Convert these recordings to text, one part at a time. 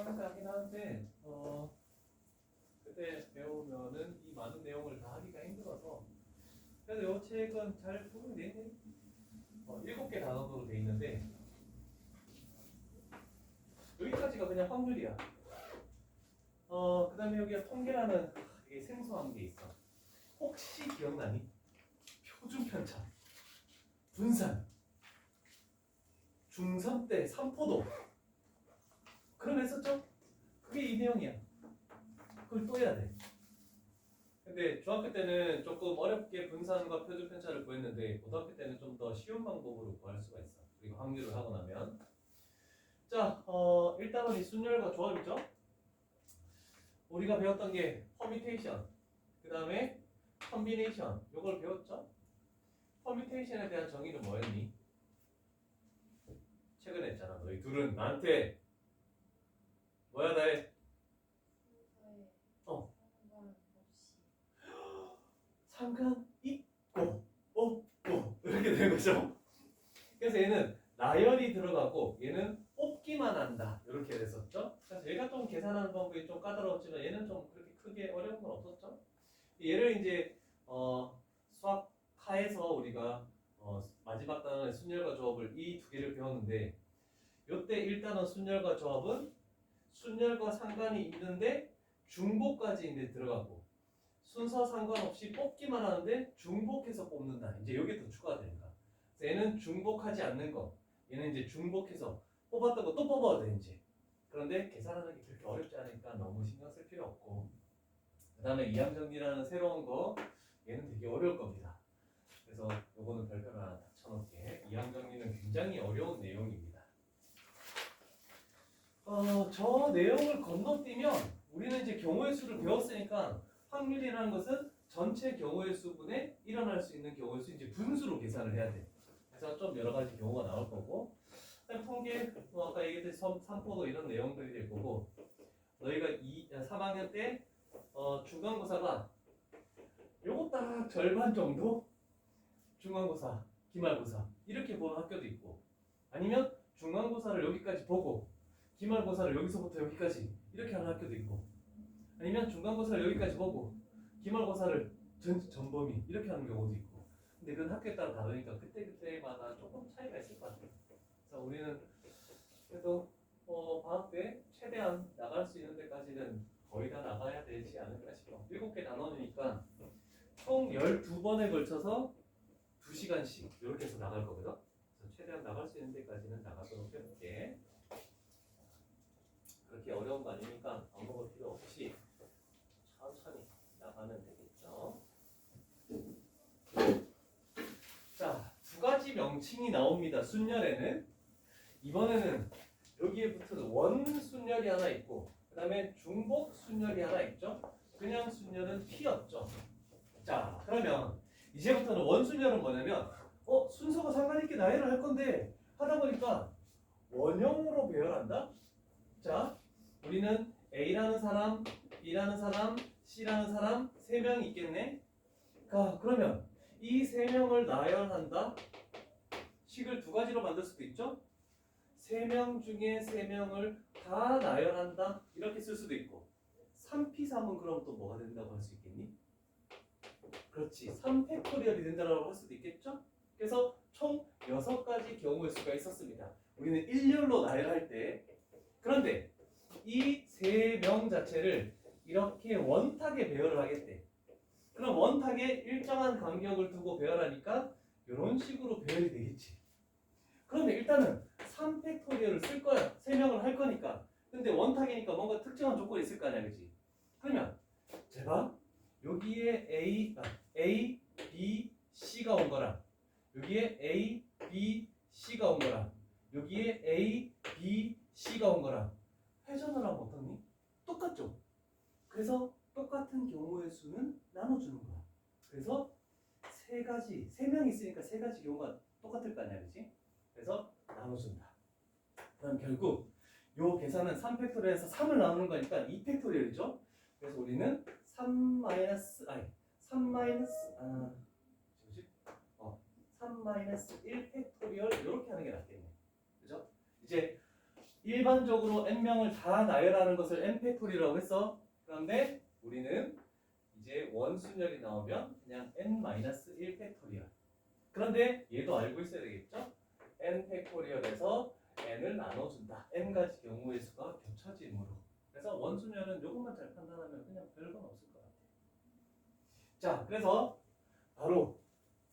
하긴 하는데 그때 배우면은 이 많은 내용을 다 하기가 힘들어서 그래서 이 책은 잘 구분이 돼 있네. 7개 단어로 돼 있는데 여기까지가 그냥 확률이야. 그 다음에 여기가 통계라는 이게 생소한 게 있어. 혹시 기억나니? 표준 편차, 분산, 중3 때 삼포도 그런 거 했었죠? 그게 이 내용이야. 그걸 또 해야 돼. 근데 중학교 때는 조금 어렵게 분산과 표준 편차를 구했는데 고등학교 때는 좀 더 쉬운 방법으로 구할 수가 있어. 그리고 확률을 하고 나면 자, 일단은 이 순열과 조합이죠. 우리가 배웠던 게 퍼뮤테이션, 그 다음에 컨비네이션 요걸 배웠죠. 퍼뮤테이션에 대한 정의는 뭐였니? 최근에 했잖아. 너희 둘은 나한테 뭐야 다 해? 상관 있고 없고 이렇게 되는 거죠. 그래서 얘는 나열이 들어가고 얘는 뽑기만 한다 이렇게 됐었죠. 그래서 얘가 좀 계산하는 방법이 좀 까다로웠지만 얘는 좀 그렇게 크게 어려운 건 없었죠. 얘를 이제 수학하에서 우리가 마지막 단원의 순열과 조합을 이 두 개를 배웠는데 요때 1단원 순열과 조합은 순열과 상관이 있는데 중복까지 이제 들어가고 순서 상관없이 뽑기만 하는데 중복해서 뽑는다. 이제 여기 더 추가가 됩니다. 얘는 중복하지 않는 거. 얘는 이제 중복해서 뽑았던 거 또 뽑아도 돼 이제. 그런데 계산하는 게 그렇게 어렵지 않으니까 너무 신경 쓸 필요 없고. 그 다음에 이항정리라는 새로운 거 얘는 되게 어려울 겁니다. 그래서 요거는 별표를 하나 딱 쳐놓게. 이항정리는 굉장히 어려운 내용입니다. 저 내용을 건너뛰면 우리는 이제 경우의 수를 배웠으니까 확률이라는 것은 전체 경우의 수분에 일어날 수 있는 경우의 수 이제 분수로 계산을 해야 돼. 그래서 좀 여러 가지 경우가 나올 거고, 그다음 통계, 아까 얘기했듯이 삼포도 이런 내용들이 될 거고, 너희가 3학년 때 중간고사가 요거 딱 절반 정도 중간고사, 기말고사 이렇게 보는 학교도 있고, 아니면 중간고사를 여기까지 보고 기말고사를 여기서부터 여기까지 이렇게 하는 학교도 있고, 아니면 중간고사를 여기까지 보고 기말고사를 전범위 이렇게 하는 경우도 있고. 근데 그건 학교에 따라 다르니까 그때그때마다 조금 차이가 있을 것 같아요. 그래서 우리는 그래도 방학 때 최대한 나갈 수 있는 데까지는 거의 다 나가야 되지 않을까 싶어. 7개 단원이니까 총 12번에 걸쳐서 2시간씩 이렇게 해서 나갈 거거든. 그래서 최대한 나갈 수 있는 데까지는 나가도록 해볼게. 그렇게 어려운 거 아니니까 안 먹을 필요 없이 천천히 나가면 되겠죠. 자, 두 가지 명칭이 나옵니다. 순열에는 이번에는 여기에 붙은 원순열이 하나 있고 그 다음에 중복 순열이 하나 있죠. 그냥 순열은 P였죠. 자, 그러면 이제부터는 원순열은 뭐냐면 순서가 상관있게 나열을 할 건데 하다 보니까 원형으로 배열한다. 자, 우리는 A라는 사람, B라는 사람, C라는 사람 3명이 있겠네. 그러면 이 3명을 나열한다. 식을 2가지로 만들 수도 있죠. 3명 중에 3명을 다 나열한다. 이렇게 쓸 수도 있고 3P3은 그럼 또 뭐가 된다고 할 수 있겠니? 그렇지. 3팩토리얼이 된다고 할 수도 있겠죠. 그래서 총 6가지 경우의 수가 있었습니다. 우리는 일렬로 나열할 때. 그런데 이 3명 자체를 이렇게 원탁에 배열을 하겠대. 그럼 원탁에 일정한 간격을 두고 배열하니까 이런 식으로 배열이 되겠지. 그런데 일단은 3팩토리얼을 쓸 거야. 3명을 할 거니까. 근데 원탁이니까 뭔가 특정한 조건이 있을 거 아니야, 그지? 그러면 제가 여기에 A, B, C가 온 거랑 여기에 A, B, C가 온 거랑 여기에 A, B, C가 온 거랑 회전을 하면 어떻니? 똑같죠? 그래서 똑같은 경우의 수는 나눠주는 거야. 그래서 3명이 있으니까 3가지 경우가 똑같을 거 아니야, 그치? 그래서 나눠준다. 그럼 결국 요 계산은 3팩토리얼에서 3을 나누는 거니까 2팩토리얼이죠? 그래서 우리는 3 1팩토리얼 이렇게 하는 게 낫겠네. 그죠? 이제 일반적으로 n명을 다 나열하는 것을 n팩토리라고 했어. 그런데 우리는 이제 원순열이 나오면 그냥 n-1 팩토리얼. 그런데 얘도 알고 있어야 되겠죠? n 팩토리얼에서 n을 나눠준다. n가지 경우의 수가 겹쳐지므로. 그래서 원순열은 요것만 잘 판단하면 그냥 별건 없을 것 같아요. 자, 그래서 바로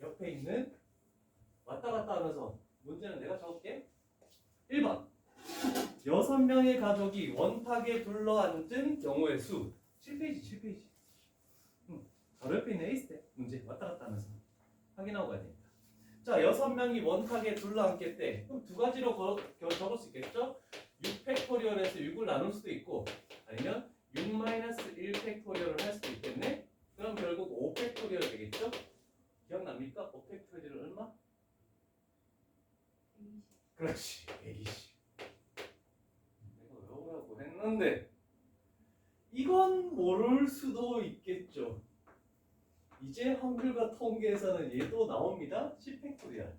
옆에 있는 왔다 갔다 하면서 문제는 내가 적을게. 1번 6명의 가족이 원탁에 둘러앉은 경우의 수. 7페이지 7페이지. 바로 옆에 있는 A스텝 문제 왔다 갔다 하면서 확인하고 가야 됩니다. 자, 6명이 원탁에 둘러앉겠대. 그럼 두 가지로 적을 수 있겠죠? 6 팩토리얼에서 6을 나눌 수도 있고 아니면 6-1 팩토리얼을 할 수도 있겠네. 그럼 결국 5 팩토리얼 되겠죠? 기억납니까? 5 팩토리얼은 얼마? 120. 그렇지, 120. 내가 외우라고 했는데 이건 모를 수도 있겠죠. 이제 확률과 통계에서는 얘도 나옵니다. 10 팩토리얼.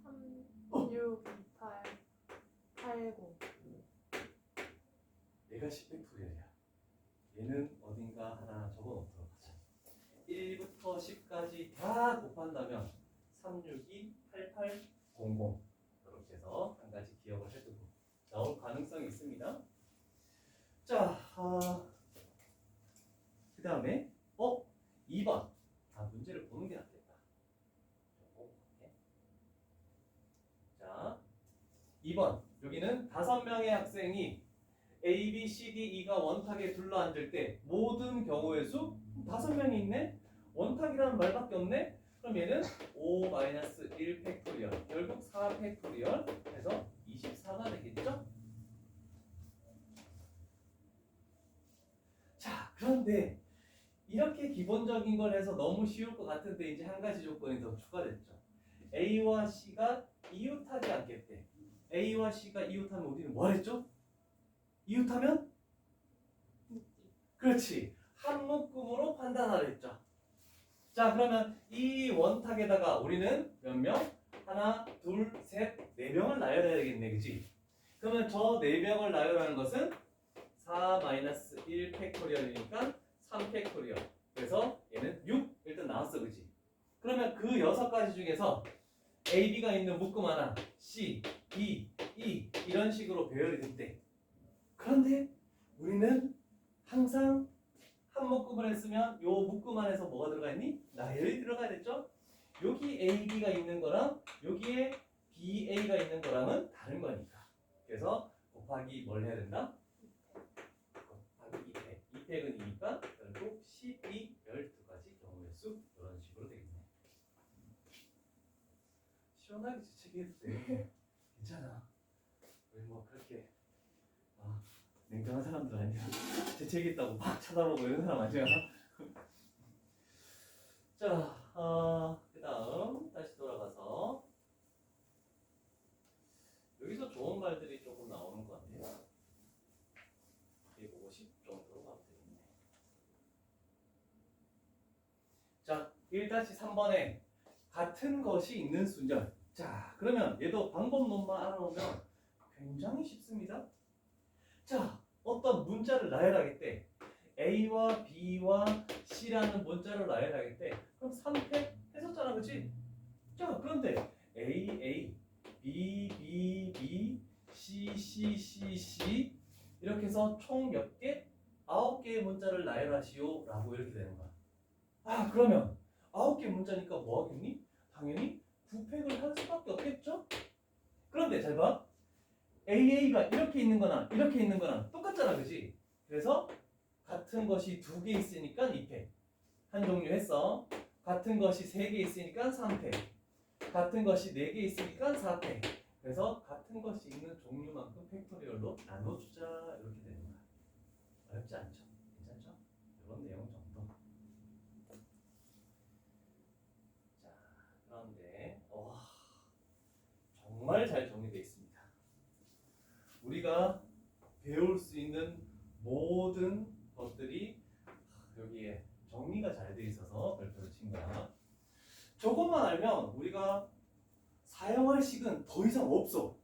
3, 6, 8, 8, 9. 얘가 10 팩토리얼이야. 얘는 어딘가 하나 적어놓도록 하자. 1부터 10까지 다 곱한다면 362, 88, 00 이렇게 해서 한 가지 기억을 해두고 나올 가능성이 있습니다. 자, 그 다음에 2번. 문제를 보는 게 낫겠다. 자, 2번. 여기는 5명의 학생이 A, B, C, D, E가 원탁에 둘러앉을 때 모든 경우의 수 5명이 있네? 원탁이라는 말밖에 없네? 그럼 얘는 5-1 팩토리얼. 결국 4 팩토리얼 해서 24가 되겠죠? 자, 그런데 이렇게 기본적인 걸 해서 너무 쉬울 것 같은데 이제 한 가지 조건이 더 추가됐죠. A와 C가 이웃하지 않겠대. A와 C가 이웃하면 우리는 뭐 했죠? 이웃하면? 그렇지. 한 묶음으로 판단하라 했죠. 자, 그러면 이 원탁에다가 우리는 몇 명? 하나, 둘, 셋, 네 명을 나열해야 되겠네. 그치? 그러면 저 네 명을 나열하는 것은 4-1 팩토리얼이니까 3 팩토리얼. 그래서 얘는 6 일단 나왔어. 그치? 그러면 그 6가지 중에서 A, B가 있는 묶음 하나, C, D, E 이런 식으로 배열이 됐대. 그런데 우리는 항상 한 묶음을 했으면 요 묶음 안에서 뭐가 들어가 있니? 나열이 들어가야 됐죠? 여기 A, B가 있는 거랑 여기에 B, A가 있는 거랑은 다른 거니까. 그래서 곱하기 뭘 해야 된다? 곱하기 2팩. 2팩은 2니까 결국 12, 12가지 경우의 수 이런 식으로 되겠네. 시원하게 재채기해도 돼. 괜찮아. 우리 뭐 그렇게 냉정한 사람들 아니야. 재채기했다고 막 쳐다보고 이런 사람 아니야. 자, 그 다음 다시 돌아가서 여기서 좋은 말들이 조금 나오는 것 같아요. 150 정도로 가면 되겠네. 자, 1-3번에 같은 것이 있는 순열. 자, 그러면 얘도 방법론만 알아놓으면 굉장히 쉽습니다. 자, 어떤 문자를 나열하겠대. A와 B와 C라는 문자를 나열하겠대. 그럼 3팩 했었잖아, 그치? 자, 그런데 A, A, B, B, B, C, C, C, C 이렇게 해서 총 몇 개? 9개의 문자를 나열하시오 라고 이렇게 되는 거야. 그러면 9개 문자니까 뭐 하겠니? 당연히 9팩을 할 수밖에 없겠죠? 그런데 잘 봐. AA가 이렇게 있는 거나 이렇게 있는 거나 똑같잖아, 그지? 그래서 같은 것이 2개 있으니까 2팩 한 종류 했어. 같은 것이 3개 있으니까 3팩, 같은 것이 4개 있으니까 4팩. 그래서 같은 것이 있는 종류만큼 팩토리얼로 나눠주자 이렇게 되는 거야. 어렵지 않죠? 괜찮죠? 이런 내용 정도. 자, 그런데 정말 잘 정리되어 있습니다. 우리가 배울 수 있는 모든 것들이 여기에 정리가 잘 돼 있어서 별표를 친 거야. 저것만 알면 우리가 사용할 식은 더 이상 없어.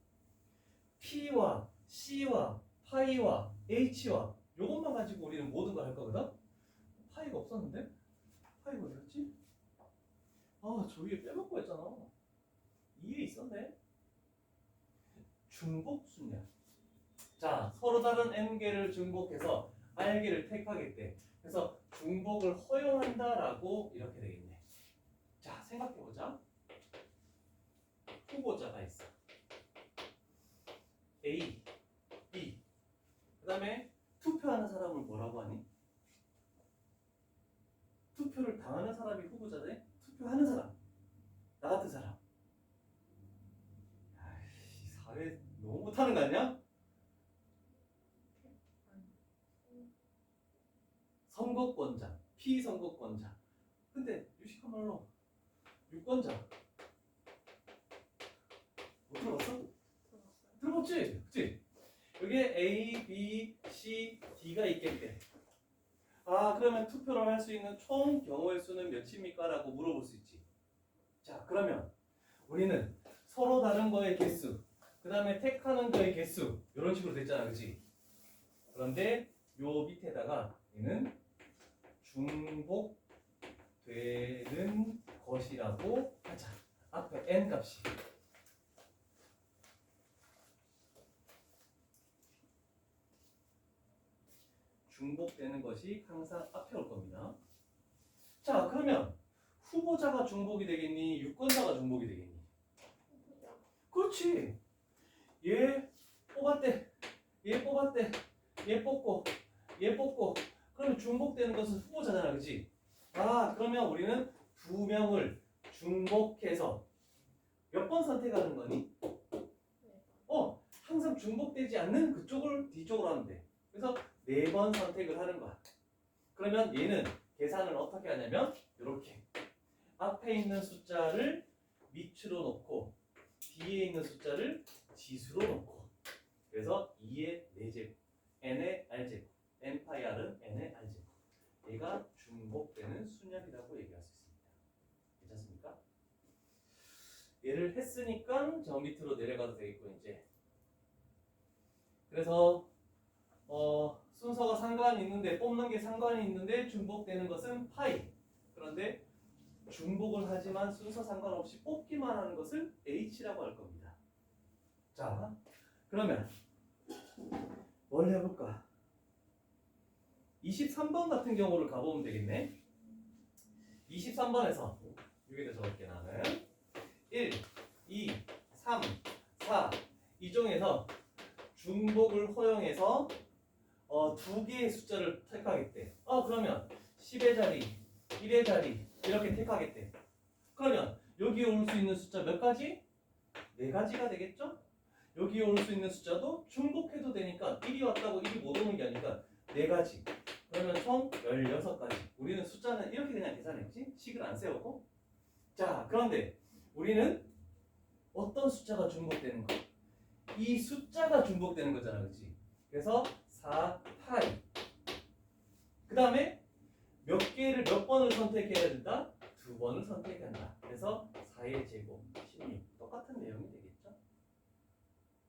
P와 C와 파이와 H와 요것만 가지고 우리는 모든 걸 할 거거든? 파이가 없었는데? 파이가 어디 갔지? 아, 저 위에 빼먹고 했잖아. 2에 있었네. 중복순열. 자, 서로 다른 n개를 중복해서 r개를 택하겠대. 그래서 중복을 허용한다라고 이렇게 되겠네. 자, 생각해보자. 후보자가 있어. A, B. 그 다음에 투표하는 사람을 뭐라고 하니? 투표를 당하는 사람이 후보자네? 투표하는 사람. 나 같은 사람. 아이씨, 사회 너무 못하는 거 아니야? 선거권자, 피선거권자. 근데 유식한 말로 유권자. 못 들어봤어? 들어봤지? 그치? 여기에 A, B, C, D가 있겠대. 아, 그러면 투표를 할 수 있는 총 경우의 수는 몇입니까? 라고 물어볼 수 있지. 자, 그러면 우리는 서로 다른 거의 개수, 그 다음에 택하는 거의 개수, 이런 식으로 됐잖아, 그치? 그런데 요 밑에다가 얘는 중복되는 것이라고 하자. 앞에 n 값이. 중복되는 것이 항상 앞에 올 겁니다. 자, 그러면 후보자가 중복이 되겠니? 유권자가 중복이 되겠니? 그렇지. 얘 뽑았대. 얘 뽑았대. 얘 뽑고. 얘 뽑고. 그러면 중복되는 것은 후보자잖아, 그렇지? 아, 그러면 우리는 두 명을 중복해서 몇 번 선택하는 거니? 항상 중복되지 않는 그쪽을 뒤쪽으로 하면 돼. 그래서 4번 선택을 하는 거야. 그러면 얘는 계산을 어떻게 하냐면 이렇게 앞에 있는 숫자를 밑으로 놓고 뒤에 있는 숫자를 지수로 놓고, 그래서 2의 4제곱, n의 r제곱, n 파이 r은 n의 r제곱. 얘가 중복되는 순열이라고 얘기할 수 있습니다. 괜찮습니까? 얘를 했으니까 저 밑으로 내려가도 되겠고, 이제 그래서 순서가 상관이 있는데, 뽑는 게 상관이 있는데 중복되는 것은 파이. 그런데 중복을 하지만 순서 상관없이 뽑기만 하는 것을 h라고 할 겁니다. 자, 그러면 뭘 해볼까? 23번 같은 경우를 가보면 되겠네. 23번에서 여기다 적을게. 나는 1, 2, 3, 4 이 중에서 중복을 허용해서 2개의 숫자를 택하겠대. 그러면 10의 자리, 1의 자리 이렇게 택하겠대. 그러면 여기에 올 수 있는 숫자 몇 가지? 4가지가 되겠죠? 여기에 올 수 있는 숫자도 중복해도 되니까 1이 왔다고 1이 못 오는 게 아니니까 4가지. 그러면 총 16가지. 우리는 숫자는 이렇게 그냥 계산했지? 식을 안 세우고. 자, 그런데 우리는 어떤 숫자가 중복되는 거? 이 숫자가 중복되는 거잖아, 그렇지? 그래서 4파이. 그 다음에 몇 개를 몇 번을 선택해야 된다? 2번을 선택해야 한다. 그래서 4의 제곱 16. 똑같은 내용이 되겠죠?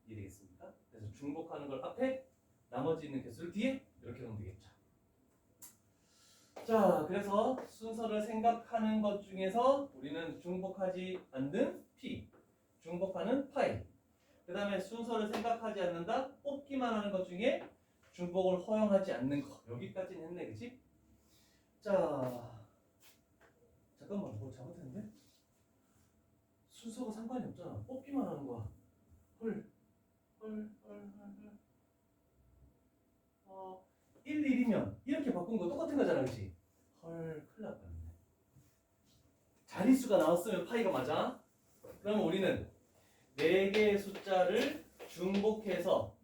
이해되겠습니까? 그래서 중복하는 걸 앞에, 나머지 있는 개수를 뒤에 이렇게 하면 되겠죠. 자, 그래서 순서를 생각하는 것 중에서 우리는 중복하지 않는 P, 중복하는 파이, 그 다음에 순서를 생각하지 않는다, 뽑기만 하는 것 중에 중복을 허용하지 않는 거, 여기까지는 했네, 그치? 자, 잠깐만, 뭐 잘못했는데? 순서가 상관이 없잖아. 뽑기만 하는 거야. 헐. 1, 1이면 이렇게 바꾼 거 똑같은 거잖아, 그치? 헐, 큰일 날 뻔했네. 자릿수가 나왔으면 파이가 맞아? 그러면 우리는 4개의 숫자를 중복해서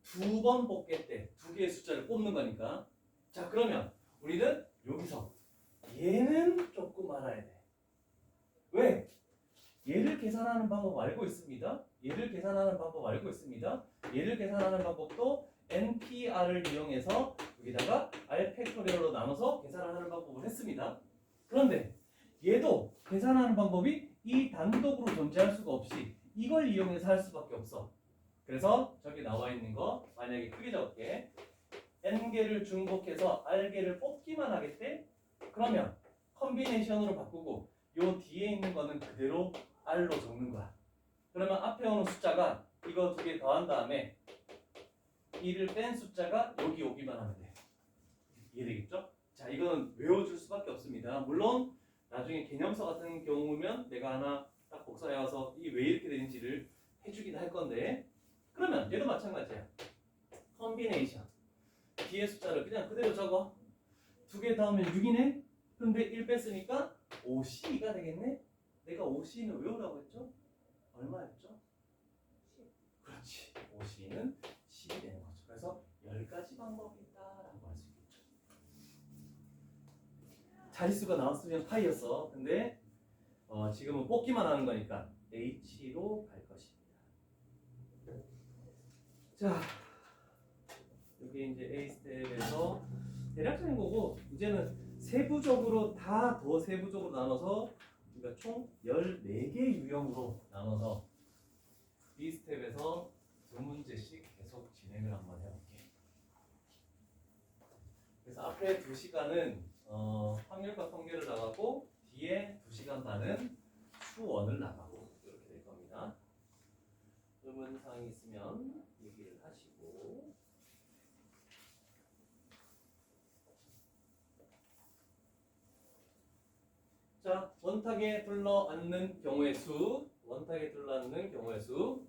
2번 뽑겠대. 2개의 숫자를 뽑는 거니까. 자, 그러면 우리는 여기서 얘는 조금 알아야 돼. 왜? 얘를 계산하는 방법 알고 있습니다. 얘를 계산하는 방법 알고 있습니다. 얘를 계산하는 방법도 NPR을 이용해서 여기다가 R 팩토리얼로 나눠서 계산을 하는 방법을 했습니다. 그런데 얘도 계산하는 방법이 이 단독으로 존재할 수가 없이 이걸 이용해서 할 수밖에 없어. 그래서 저기 나와 있는 거 만약에 크게 적을게. n개를 중복해서 r개를 뽑기만 하겠대? 그러면 컨비네이션으로 바꾸고 요 뒤에 있는 거는 그대로 r로 적는 거야. 그러면 앞에 오는 숫자가 이거 두 개 더한 다음에 2를 뺀 숫자가 여기 오기만 하면 돼. 이해되겠죠? 자, 이거는 외워줄 수밖에 없습니다. 물론 나중에 개념서 같은 경우면 내가 하나 딱 복사해와서 이게 왜 이렇게 되는지를 해주긴 할 건데, 그러면 얘도 마찬가지야. 컨비네이션 뒤에 숫자를 그냥 그대로 적어. 두 개 더하면 6이네? 근데 1 뺐으니까 5C2가 되겠네? 내가 5C는 외우라고 했죠? 얼마였죠? 10. 그렇지. 5C는 10이 되는 거죠. 그래서 10가지 방법이 있다라고 할 수 있겠죠. 자릿수가 나왔으면 파이였어. 근데 지금은 뽑기만 하는 거니까 H로 갈 것입니다. 자, 이게 이제 A 스텝에서 대략적인 거고, 이제는 세부적으로 다 더 세부적으로 나눠서 우리가 총 14개 유형으로 나눠서 B 스텝에서 두 문제씩 계속 진행을 한번 해볼게. 그래서 앞에 2시간은 확률과 통계를 나가고 뒤에 2시간 반은 수원을 나가고 이렇게 될 겁니다. 의문사항이 있으면 얘기를 하시고. 자, 원탁에 둘러앉는 경우의 수, 원탁에 둘러앉는 경우의 수.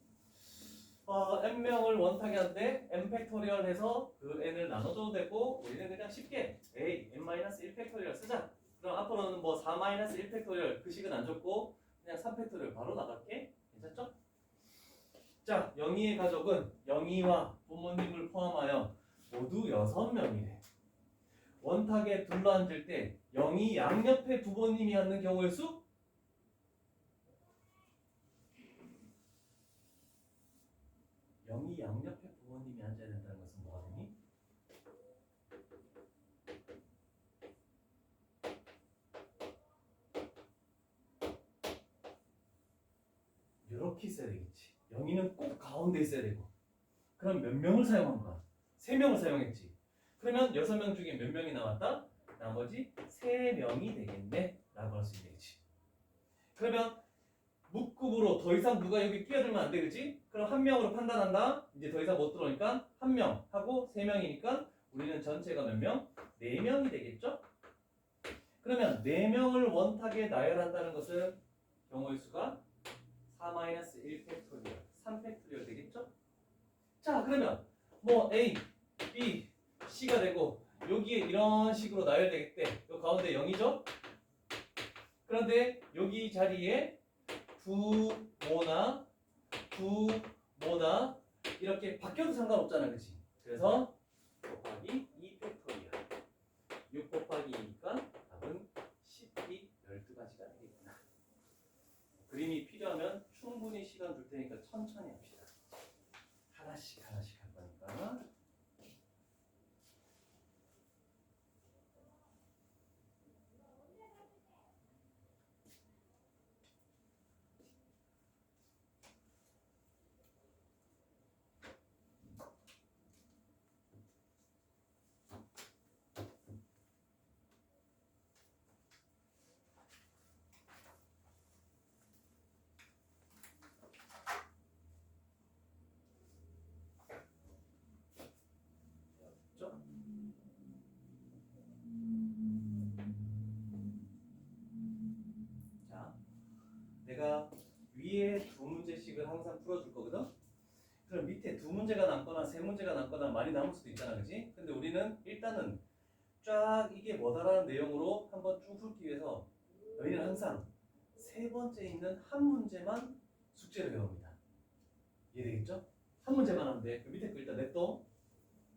n명을 원탁에 한데 n 팩토리얼 해서 그 n을 나눠줘도 되고, 우리는 그냥 쉽게 a n-1 팩토리얼 쓰자. 그럼 앞으로는 뭐 4-1 팩토리얼 그 식은 안 줬고 그냥 3 팩토리얼 바로 나갈게. 괜찮죠? 자, 영희의 가족은 영희와 부모님을 포함하여 모두 6명이래. 원탁에 둘러앉을 때 영희 양옆에 부모님이 앉는 경우의 수? 영희 양옆에 부모님이 앉아야 된다는 것은 뭐가 되니? 이렇게 있어야 되겠지. 영희는 꼭 가운데 있어야 되고. 그럼 몇 명을 사용한 거야? 3명을 사용했지. 그러면 6명 중에 몇 명이 남았다? 나머지 3명이 되겠네 라고 할 수 있겠지. 그러면 묵급으로 더 이상 누가 여기 끼어들면 안 돼, 그치? 그럼 한 명으로 판단한다. 이제 더 이상 못 들어오니까 한 명 하고 3명이니까 우리는 전체가 몇 명? 4명이 되겠죠? 그러면 4명을 원탁에 나열한다는 것은 경우의 수가 4-1 팩토리얼, 3 팩토리얼 되겠죠? 자, 그러면 뭐 A, B, C가 되고 여기에 이런 식으로 나열되겠대. 요 가운데 0이죠? 그런데 여기 자리에 부모나 이렇게 바뀌어도 상관없잖아, 그치? 그래서 곱하기 2 팩토리얼 6 곱하기 2니까 답은 12, 12가지가 되겠구나. 그림이 필요하면 충분히 시간 줄 테니까 천천히 합시다. 하나씩 할 거니까. 자, 내가 위에 두 문제씩을 항상 풀어줄 거거든? 그럼 밑에 두 문제가 남거나 세 문제가 남거나 많이 남을 수도 있잖아, 그지? 근데 우리는 일단은 쫙 이게 뭐다라는 내용으로 한번 쭉 풀기 위해서 너희는 항상 세 번째 있는 한 문제만 숙제를 외웁니다. 이해되겠죠? 한 문제만 하면 돼. 그 밑에 거 일단 냅둬.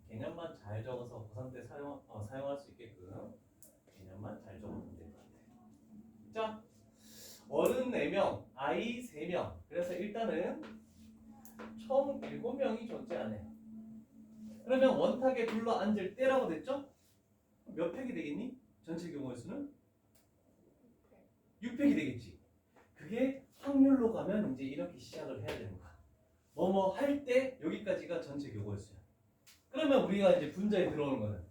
개념만 잘 적어서 고3 때 사용할 수 있게끔 개념만 잘 적어주면 될 것 같아. 자, 어른 4명, 아이 3명. 그래서 일단은 총 7명이 존재하네. 그러면 원탁에 둘러앉을 때라고 됐죠? 몇 팩이 되겠니? 전체 경우의 수는? 6팩이 되겠지. 그게 확률로 가면 이제 이렇게 시작을 해야 되는 거야. 뭐뭐 할 때 여기까지가 전체 교고였어요. 그러면 우리가 이제 분자에 들어오는 거는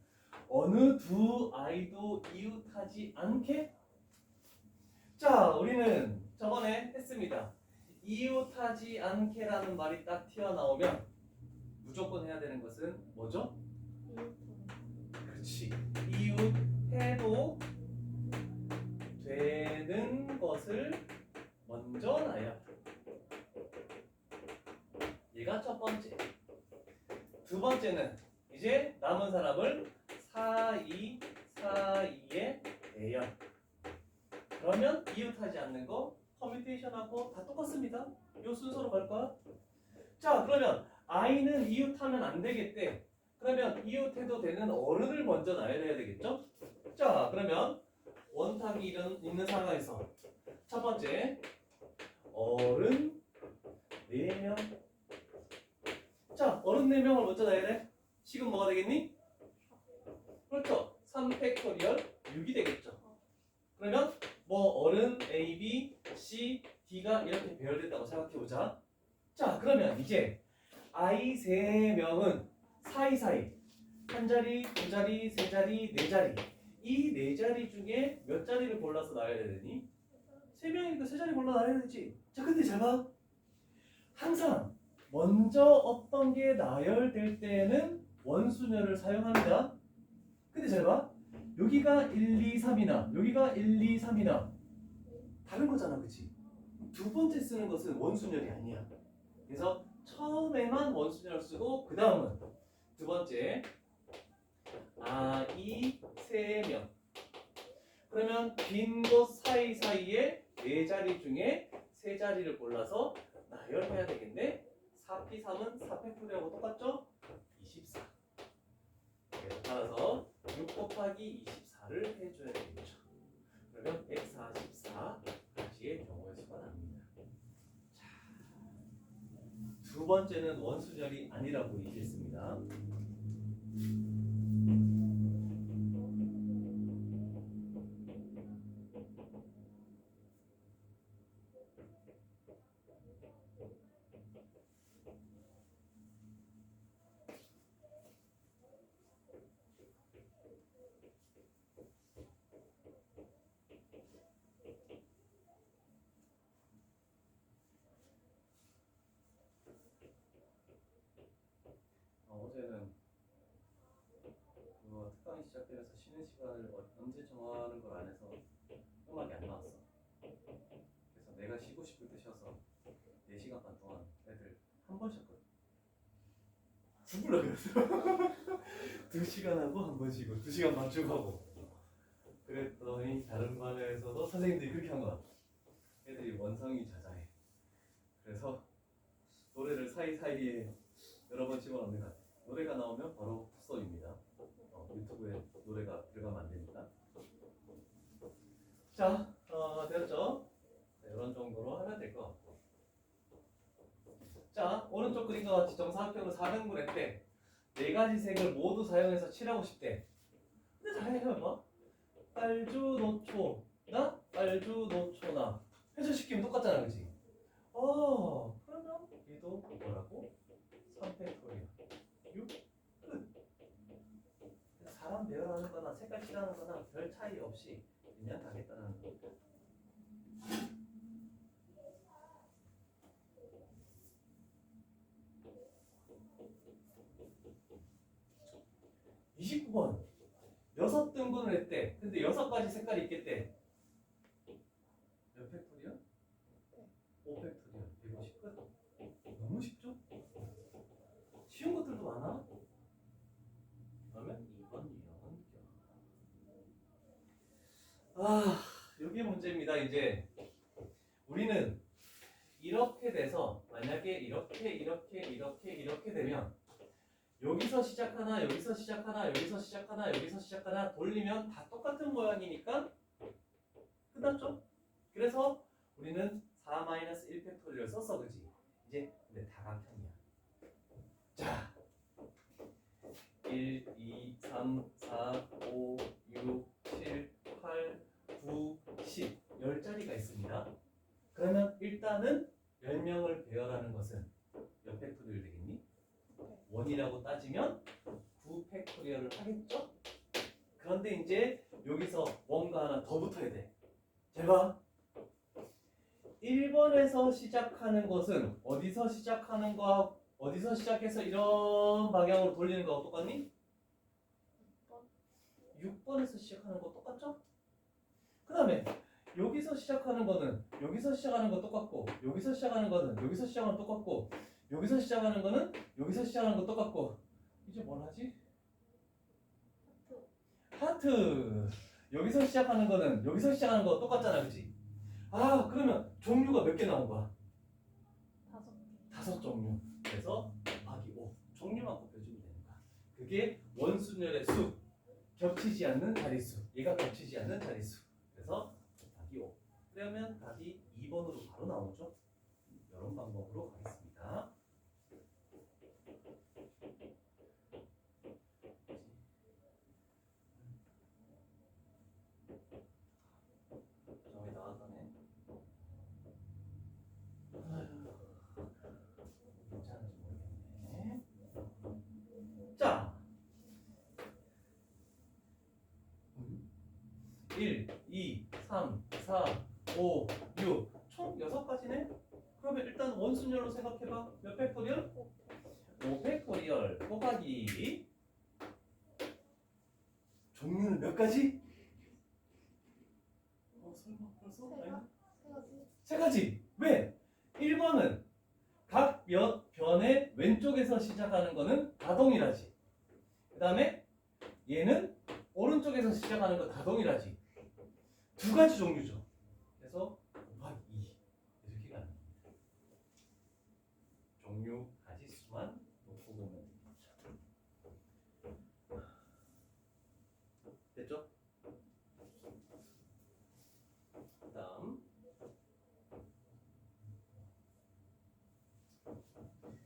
어느 두 아이도 이웃하지 않게. 자, 우리는 저번에 했습니다. 이웃하지 않게라는 말이 딱 튀어나오면 무조건 해야 되는 것은 뭐죠? 그렇지. 이웃해도 되는 것을 먼저 놔야. 얘가 첫 번째. 두 번째는 이제 남은 사람을 사이에 대요. 그러면 이웃하지 않는 거 커뮤니케이션하고 다 똑같습니다. 이 순서로 갈 거야. 자, 그러면 아이는 이웃하면 안 되겠대. 그러면 이웃해도 되는 어른을 먼저 놔야 되겠죠? 자, 그러면 원탁이 있는 상황에서 첫 번째 어른 4명. 자, 어른 4명을 먼저 놔야 돼. 식은 뭐가 되겠니? 그렇죠. 3팩토리얼 6이 되겠죠. 그러면 뭐 어른 A, B, C, D가 이렇게 배열됐다고 생각해보자. 자, 그러면 이제 I 3명은 사이사이 한 자리, 두 자리, 세 자리, 네 자리. 이 네 자리 중에 몇 자리를 골라서 놔야 되니? 3명이니까 세 자리 골라 놔야 되지. 자, 근데 잘 봐. 항상 먼저 어떤 게 나열될 때는 원순열을 사용합니다. 근데 잘 봐. 여기가 1, 2, 3이나 여기가 1, 2, 3이나 다른 거잖아, 그치? 두 번째 쓰는 것은 원순열이 아니야. 그래서 처음에만 원순열 쓰고 그 다음은 두 번째 아이 3명. 그러면 빈 곳 사이사이에 네 자리 중에 세 자리를 골라서 나열해야 되겠네. 4P3은 4팩토리하고 똑같죠? 24. 그래서 따라서 6 곱하기 24를 해줘야 되겠죠. 그러면 144 가지의 경우의 수가 납니다. 자, 두 번째는 원순열이 아니라고 얘기했습니다. 어제는 특강이 시작되면서 쉬는 시간을 언제 정하는 걸 안 해서 음악이 안 나왔어. 그래서 내가 쉬고 싶을 때 쉬어서 4시간 반 동안 애들 한 번 쉬었거든. 죽을라 그랬어. 2시간 하고 한 번 쉬고 2시간 반 쭉 하고. 그랬더니 다른 반에서도 선생님들이 그렇게 한 거야. 애들이 원성이 자자해. 그래서 노래를 사이사이에 여러 번 집어넣는 것 같아. 노래가 나오면 바로 풋소입니다. 유튜브에 노래가 들어가면 안 되니까. 자, 됐죠? 네, 이런 정도로 하면 될 것 같고. 자, 오른쪽 그림과 같이 정사각형을 4등분 했대. 4가지 색을 모두 사용해서 칠하고 싶대. 근데 잘 해봐. 빨주노초나 빨주노초나 해서 시키면 똑같잖아, 그치? 그러면 얘도 뭐라고? 3팩토리얼 6? 끝. 사람 배열하는 거나 색깔 칠하는 거나 별 차이 없이 그냥 가겠다는 겁니다. 29번 6등분을 했대. 근데 6가지 색깔이 있겠대. 몇 팩토리얼? 5팩토리얼 150 끝. 너무 쉽죠? 쉬운 것들도 많아. 그러면 2번 유형은 여기 문제입니다. 이제 우리는 이렇게 돼서 만약에 이렇게 되면 여기서 시작하나 여기서 시작하나 여기서 시작하나 여기서 시작하나 돌리면 다 똑같은 모양이니까 끝났죠? 그래서 우리는 4-1 팩토리얼을 썼어, 그지? 이제 근데 다각형이야. 자, 1, 2, 3, 4, 5, 6, 7, 8, 9, 10 10자리가 있습니다. 그러면 일단은 10명을 배열하는 것은 몇 원이라고 따지면 9 팩토리얼을 하겠죠? 그런데 이제 여기서 뭔가 하나 더 붙어야 돼. 잘 봐. 1번에서 시작하는 것은 어디서 시작하는 거하고 어디서 시작해서 이런 방향으로 돌리는 거하고 똑같니? 6번에서 시작하는 거 똑같죠? 그 다음에 여기서 시작하는 거는 여기서 시작하는 거 똑같고 여기서 시작하는 거는 여기서 시작하는 거 똑같고 여기서 시작하는 거는 여기서 시작하는 거 똑같고 이제 뭘 하지? 하트. 여기서 시작하는 거는 여기서 시작하는 거 똑같잖아, 그치? 아, 그러면 종류가 몇 개 나온 거야? 5개. 5종류. 그래서 곱하기 5. 종류만 곱해주면 되는 거야. 그게 원순열의 수. 겹치지 않는 자릿수. 얘가 겹치지 않는 자릿수. 그래서 곱하기 5. 그러면 답이 2번으로 바로 나오죠. 이런 방법으로 가겠습니다. 점이 나왔다네. 괜찮은지 모르겠네. 자, 1, 2, 3, 4, 5, 6. 총 6가지네? 그러면 일단 원순열로 생각해봐. 몇 팩토리얼? 5 팩토리얼 곱하기 종류는 몇 가지? 설마 벌써? 아니, 3가지. 왜? 1번은 각 몇 변의 왼쪽에서 시작하는 거는 다동일하지. 그 다음에 얘는 오른쪽에서 시작하는 거 다동일하지. 2가지 종류죠. 그래서 곱하기 2 이렇게 가는 겁니다. 종류 가지수만 놓고 보면 되겠죠. 됐죠? 다음.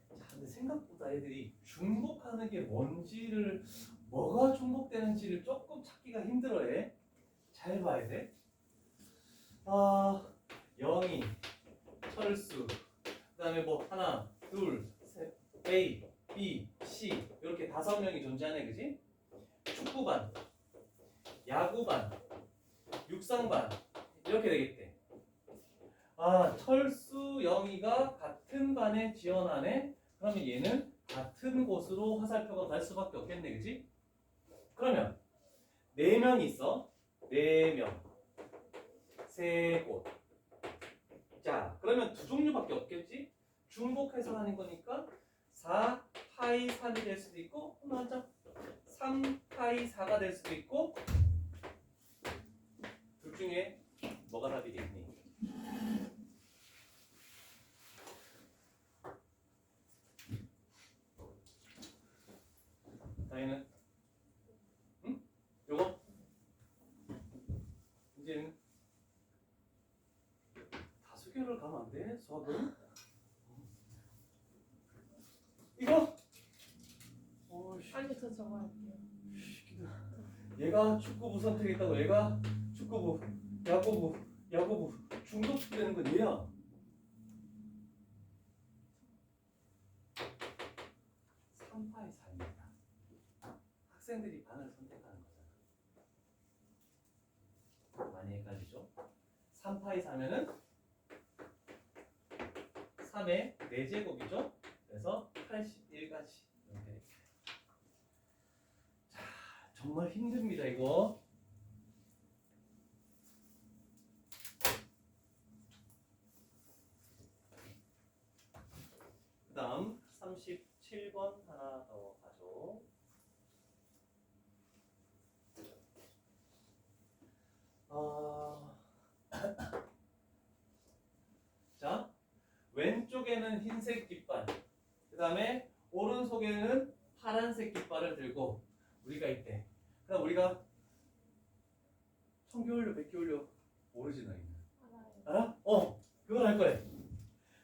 자, 근데 생각보다 애들이 중복하는 게 뭔지를 뭐가 중복되는지를 조금 찾기가 힘들어해. 잘 봐야 돼. 영희, 철수, 그다음에 뭐 하나, 둘, 셋, A, B, C 이렇게 5명이 존재하네, 그지? 축구반, 야구반, 육상반 이렇게 되겠대. 철수, 영희가 같은 반에 지원하네. 그러면 얘는 같은 곳으로 화살표가 갈 수밖에 없겠네, 그지? 그러면 4명이 있어. 4명. 3곳. 자, 그러면 2종류밖에 없겠지? 중복해서 하는 거니까 4파이 3이 될 수도 있고, 맞아. 3파이 4가 될 수도 있고, 둘 중에 뭐가 답이겠니? 다이는? 응? 요거? 이제는 다수결을 가면 안 돼? 수학은? 이거? 아니 저 저거 할게요. 얘가 축구부 선택했다고 얘가 축구부, 야구부 중독되는 건 얘야. 삼파의 4입니다. 학생들이 반을 선택하는 거잖아. 많이 헷갈리죠? 3파이 4면은 3의 4제곱이죠? 그래서 81가지 이렇게 됩니다. 자, 정말 힘듭니다 이거. 그 다음 37번 하나 더 가죠. 자, 왼쪽에는 흰색 깃발, 그 다음에 오른손에는 파란색 깃발을 들고 우리가 있대. 그럼 우리가 청기 올려, 백기 올려 모르지 너희는? 알아? 그걸 알 거야.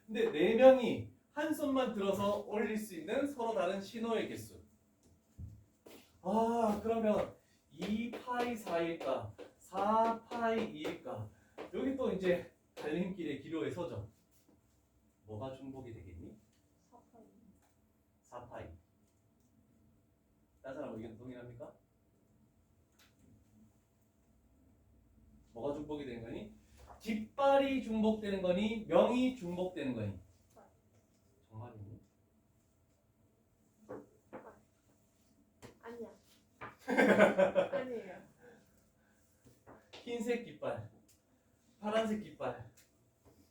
근데 4명이 한 손만 들어서 올릴 수 있는 서로 다른 신호의 개수. 그러면 2파이 4일까 4파이 2일까? 여기 또 이제 갈림길의 기로에 서죠. 뭐가 중복이 되겠니? 4파이. 중복이 되는 거니? 깃발이 중복되는 거니? 명이 중복되는 거니? 정말이니? 아니야. 아니에요. 흰색 깃발, 파란색 깃발,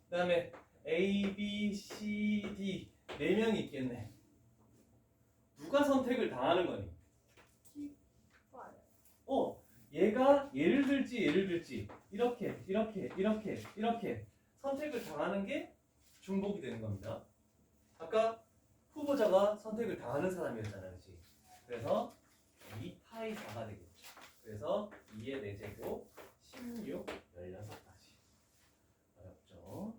그 다음에 A, B, C, D 4명이 있겠네. 누가 선택을 당하는 거니? 깃발. 얘가 예를 들지 이렇게 선택을 당하는 게 중복이 되는 겁니다. 아까 후보자가 선택을 당하는 사람이었잖아요, 그렇지? 그래서 2파이 4가 되겠죠. 그래서 2의 4제곱 16, 16까지. 어렵죠?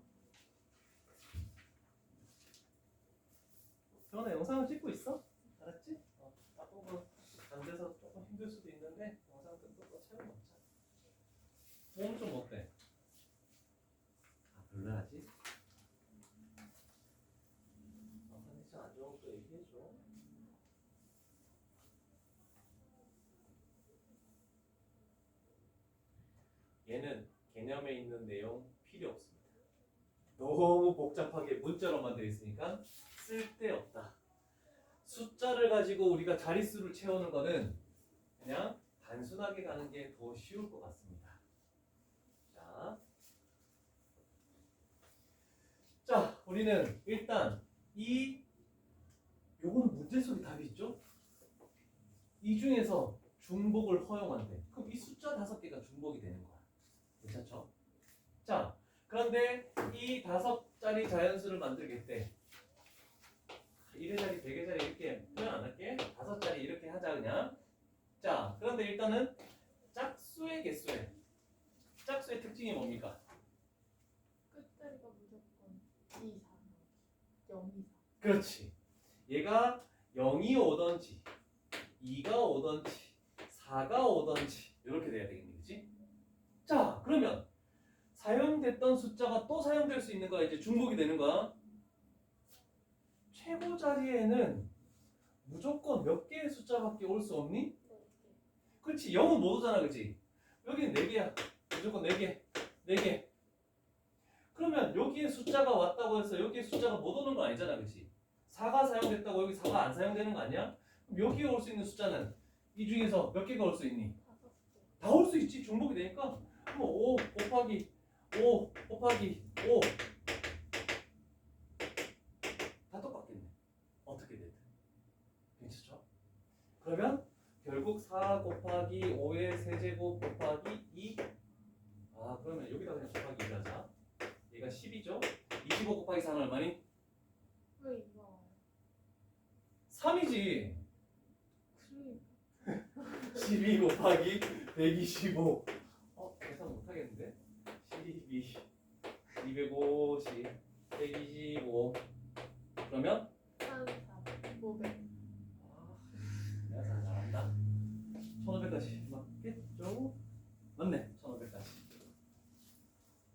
저는 영상을 찍고 있어? 알았지? 앞부분 앉아서 조금 힘들 수도 있는데 영상 끝도 채워 넣자. 몸 좀 어때? 별로야지? 컨디션 안 좋은 거 얘기해줘. 얘는 개념에 있는 내용 필요 없습니다. 너무 복잡하게 문자로만 되어 있으니까 쓸데없다. 숫자를 가지고 우리가 자릿수를 채우는 거는 그냥 단순하게 가는 게 더 쉬울 것 같습니다. 자, 우리는 일단 요거는 문제 속에 답이 있죠? 이 중에서 중복을 허용한대. 그럼 이 숫자 5개가 중복이 되는 거야. 괜찮죠? 자, 그런데 이 5자리 자연수를 만들겠대. 1회짜리, 100회짜리 이렇게 표현 안 할게. 5자리 이렇게 하자 그냥. 자, 그런데 일단은 짝수의 개수에 짝수의 특징이 뭡니까? 끝자리가 무조건 2, 4, 0, 2, 4. 그렇지. 얘가 0이 오던지 2가 오던지 4가 오던지 이렇게 돼야 되겠네, 그렇지? 자, 그러면 사용됐던 숫자가 또 사용될 수 있는 거야. 이제 중복이 되는 거야. 최고 자리에는 무조건 몇 개의 숫자밖에 올 수 없니? 그렇지. 0은 못 오잖아, 그렇지? 여기는 4개야. 무조건 4개. 4개. 그러면 여기에 숫자가 왔다고 해서 여기에 숫자가 못 오는 거 아니잖아, 그렇지? 4가 사용됐다고 여기 4가 안 사용되는 거 아니야? 그럼 여기에 올 수 있는 숫자는 이 중에서 몇 개가 올 수 있니? 5개. 다 올 수 있지. 중복이 되니까. 그럼 5 곱하기 5 곱하기 5 다 똑같겠네. 어떻게 됐든. 괜찮죠? 그러면 결국 4 곱하기 5의 세제곱 곱하기 2. 그러면 여기다 그냥 곱하기 2 하자. 얘가 10이죠? 25 곱하기 4는 얼마니? 왜 이거? 3이지. 그러니까. 12 곱하기 125. 계산 못하겠는데? 12, 250, 125. 그러면? 1, 4, 500. 내가 잘한다. 1500까지 맞겠죠? 맞네, 1500까지.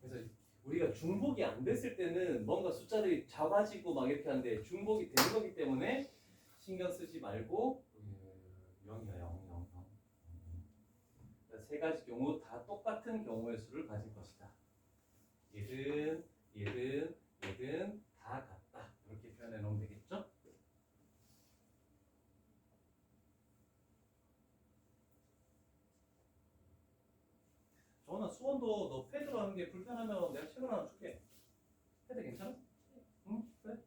그래서 우리가 중복이 안 됐을 때는 뭔가 숫자들이 작아지고 막 이렇게 하는데 중복이 되는 거기 때문에 신경 쓰지 말고 0이야, 0. 세 가지 경우 다 똑같은 경우의 수를 가질 것이다. 얘든 다 같다. 이렇게 표현해 놓으면 되겠죠? 정원아, 수원도 너 패드로 하는 게 불편하면 내가 책을 하나 줄게. 패드 괜찮아? 응? 그래?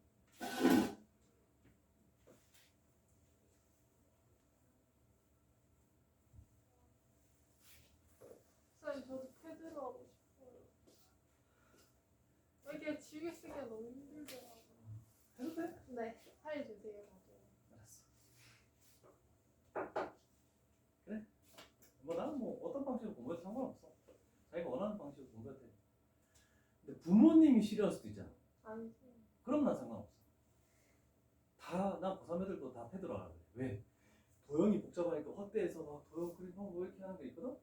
쌤, 저도 패드로 하고 싶어요. 이게 집에 쓰기가 너무 힘들더라고요. 해도 돼? 네, 파일 주세요. 나도. 알았어. 그래? 나는 어떤 방식으로 공부해도 상관없어. 자기가 원하는 방식으로 공부해도 돼. 근데 부모님이 싫어할 수도 있잖아. 아니지. 그럼 난 상관없어. 난 고3 애들도 다 패드로 하라 그래. 왜? 도형이 복잡하니까 헛되해서 막 도형 그림 뭐 이렇게 하는 게 있거든?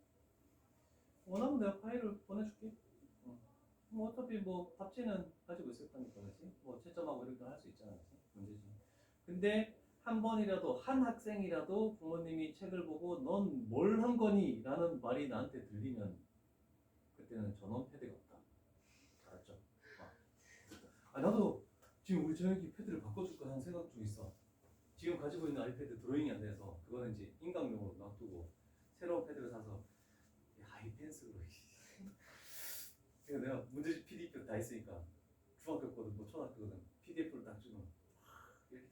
원하면 내가 파일을 보내줄게. 어차피 답지는 가지고 있을 거니까, 그렇지? 채점하고 이렇게 할 수 있잖아, 그렇지? 문제지. 근데 한 번이라도 한 학생이라도 부모님이 책을 보고 넌 뭘 한 거니? 라는 말이 나한테 들리면 때는 전원 패드가 없다. 알았죠? 나도 지금 우리 저녁에 패드를 바꿔줄까 하는 생각 중 있어. 지금 가지고 있는 아이패드 드로잉이 안 돼서 그거는 이제 인강용으로 놔두고 새로운 패드를 사서 하이펜스로 그래서 내가 문제집 PDF 다 있으니까 중학교 거든 뭐 초등학교 거든 PDF를 딱 주면 이렇게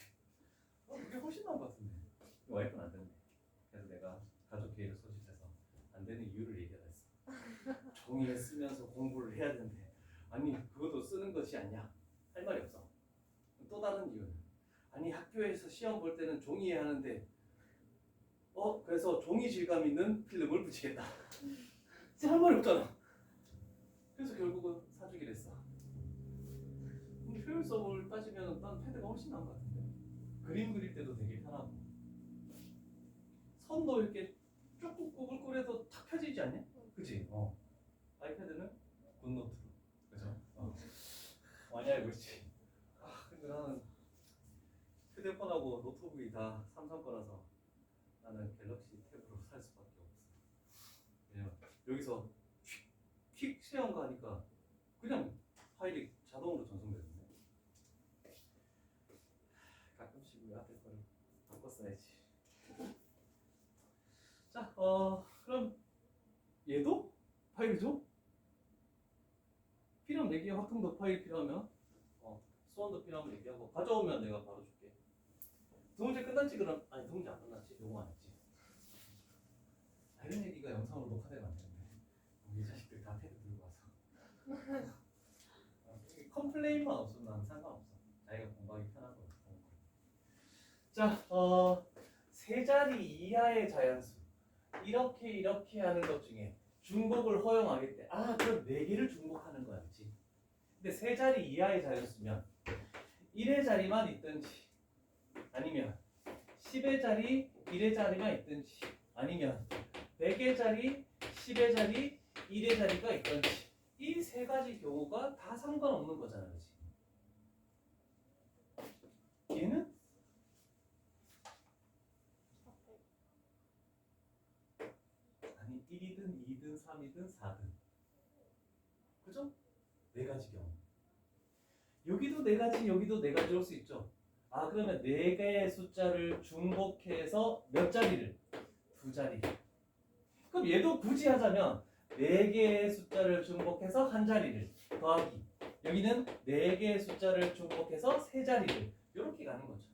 그게 훨씬 나은 것 같은데 와이프는 안 된대. 그래서 내가 가족 계획을 소집해서 안 되는 이유를 얘기하라 했어. 종이에 쓰면서 공부를 해야 되는데 아니 그것도 쓰는 것이 아니야 할 말이 없어. 또 다른 이유는 아니 학교에서 시험 볼 때는 종이에 하는데 그래서 종이 질감 있는 필름을 붙이겠다. 할 말이 없잖아. 그래서 결국은 사주기로 했어. 근데 효율성을 따지면 난 패드가 훨씬 나은 것 같은데. 그림 그릴 때도 되게 편하고 선도 이렇게 조금 꾸불꾸불해도 탁 펴지지 않냐? 그치? 아이패드는 굿노트로 그죠? 많이 알고 있지. 근데 나는 휴대폰하고 노트북이 다 삼성 거라서 나는 갤럭시 탭으로 살 수밖에 없어. 왜냐면 여기서 퀵 시험 가니까 그냥 파일이 자동으로 전송되던데. 가끔씩 우리 앞에 거를 바꿔 써야지. 자, 그럼 얘도 파일이죠? 필요하면 얘기해. 확통도 파일 필요하면 수원도 필요하면 얘기하고 가져오면 내가 바로 줄게. 두 문제 끝났지 그럼? 아니 두 문제 안 끝났지. 요거 안 했지. 이런 얘기가 영상으로 녹화되면 안 되는데 우리 자식들 다 패드 들고 와서 컴플레인만 없으면 난 상관없어. 자기가 공부하기 편하고. 자, 세 자리 이하의 자연수 이렇게 하는 것 중에 중복을 허용하겠대. 그럼 네 개를 중복하는 거야, 그렇지? 근데 세 자리 이하의 자연수면 1의 자리만 있든지 아니면 10의 자리 1의 자리만 있든지 아니면 100의 자리 10의 자리 1의 자리가 있든지 이 세 가지 경우가 다 상관없는 거잖아, 그렇지? 얘는 아니 1이든 2든 3이든 4든 그죠? 네 가지 경우. 여기도 네 가지, 여기도 네 가지 올 수 있죠. 그러면 네 개의 숫자를 중복해서 몇 자리를? 두 자리. 그럼 얘도 굳이 하자면 네 개의 숫자를 중복해서 한 자리를 더하기. 여기는 네 개의 숫자를 중복해서 세 자리를 이렇게 가는 거죠.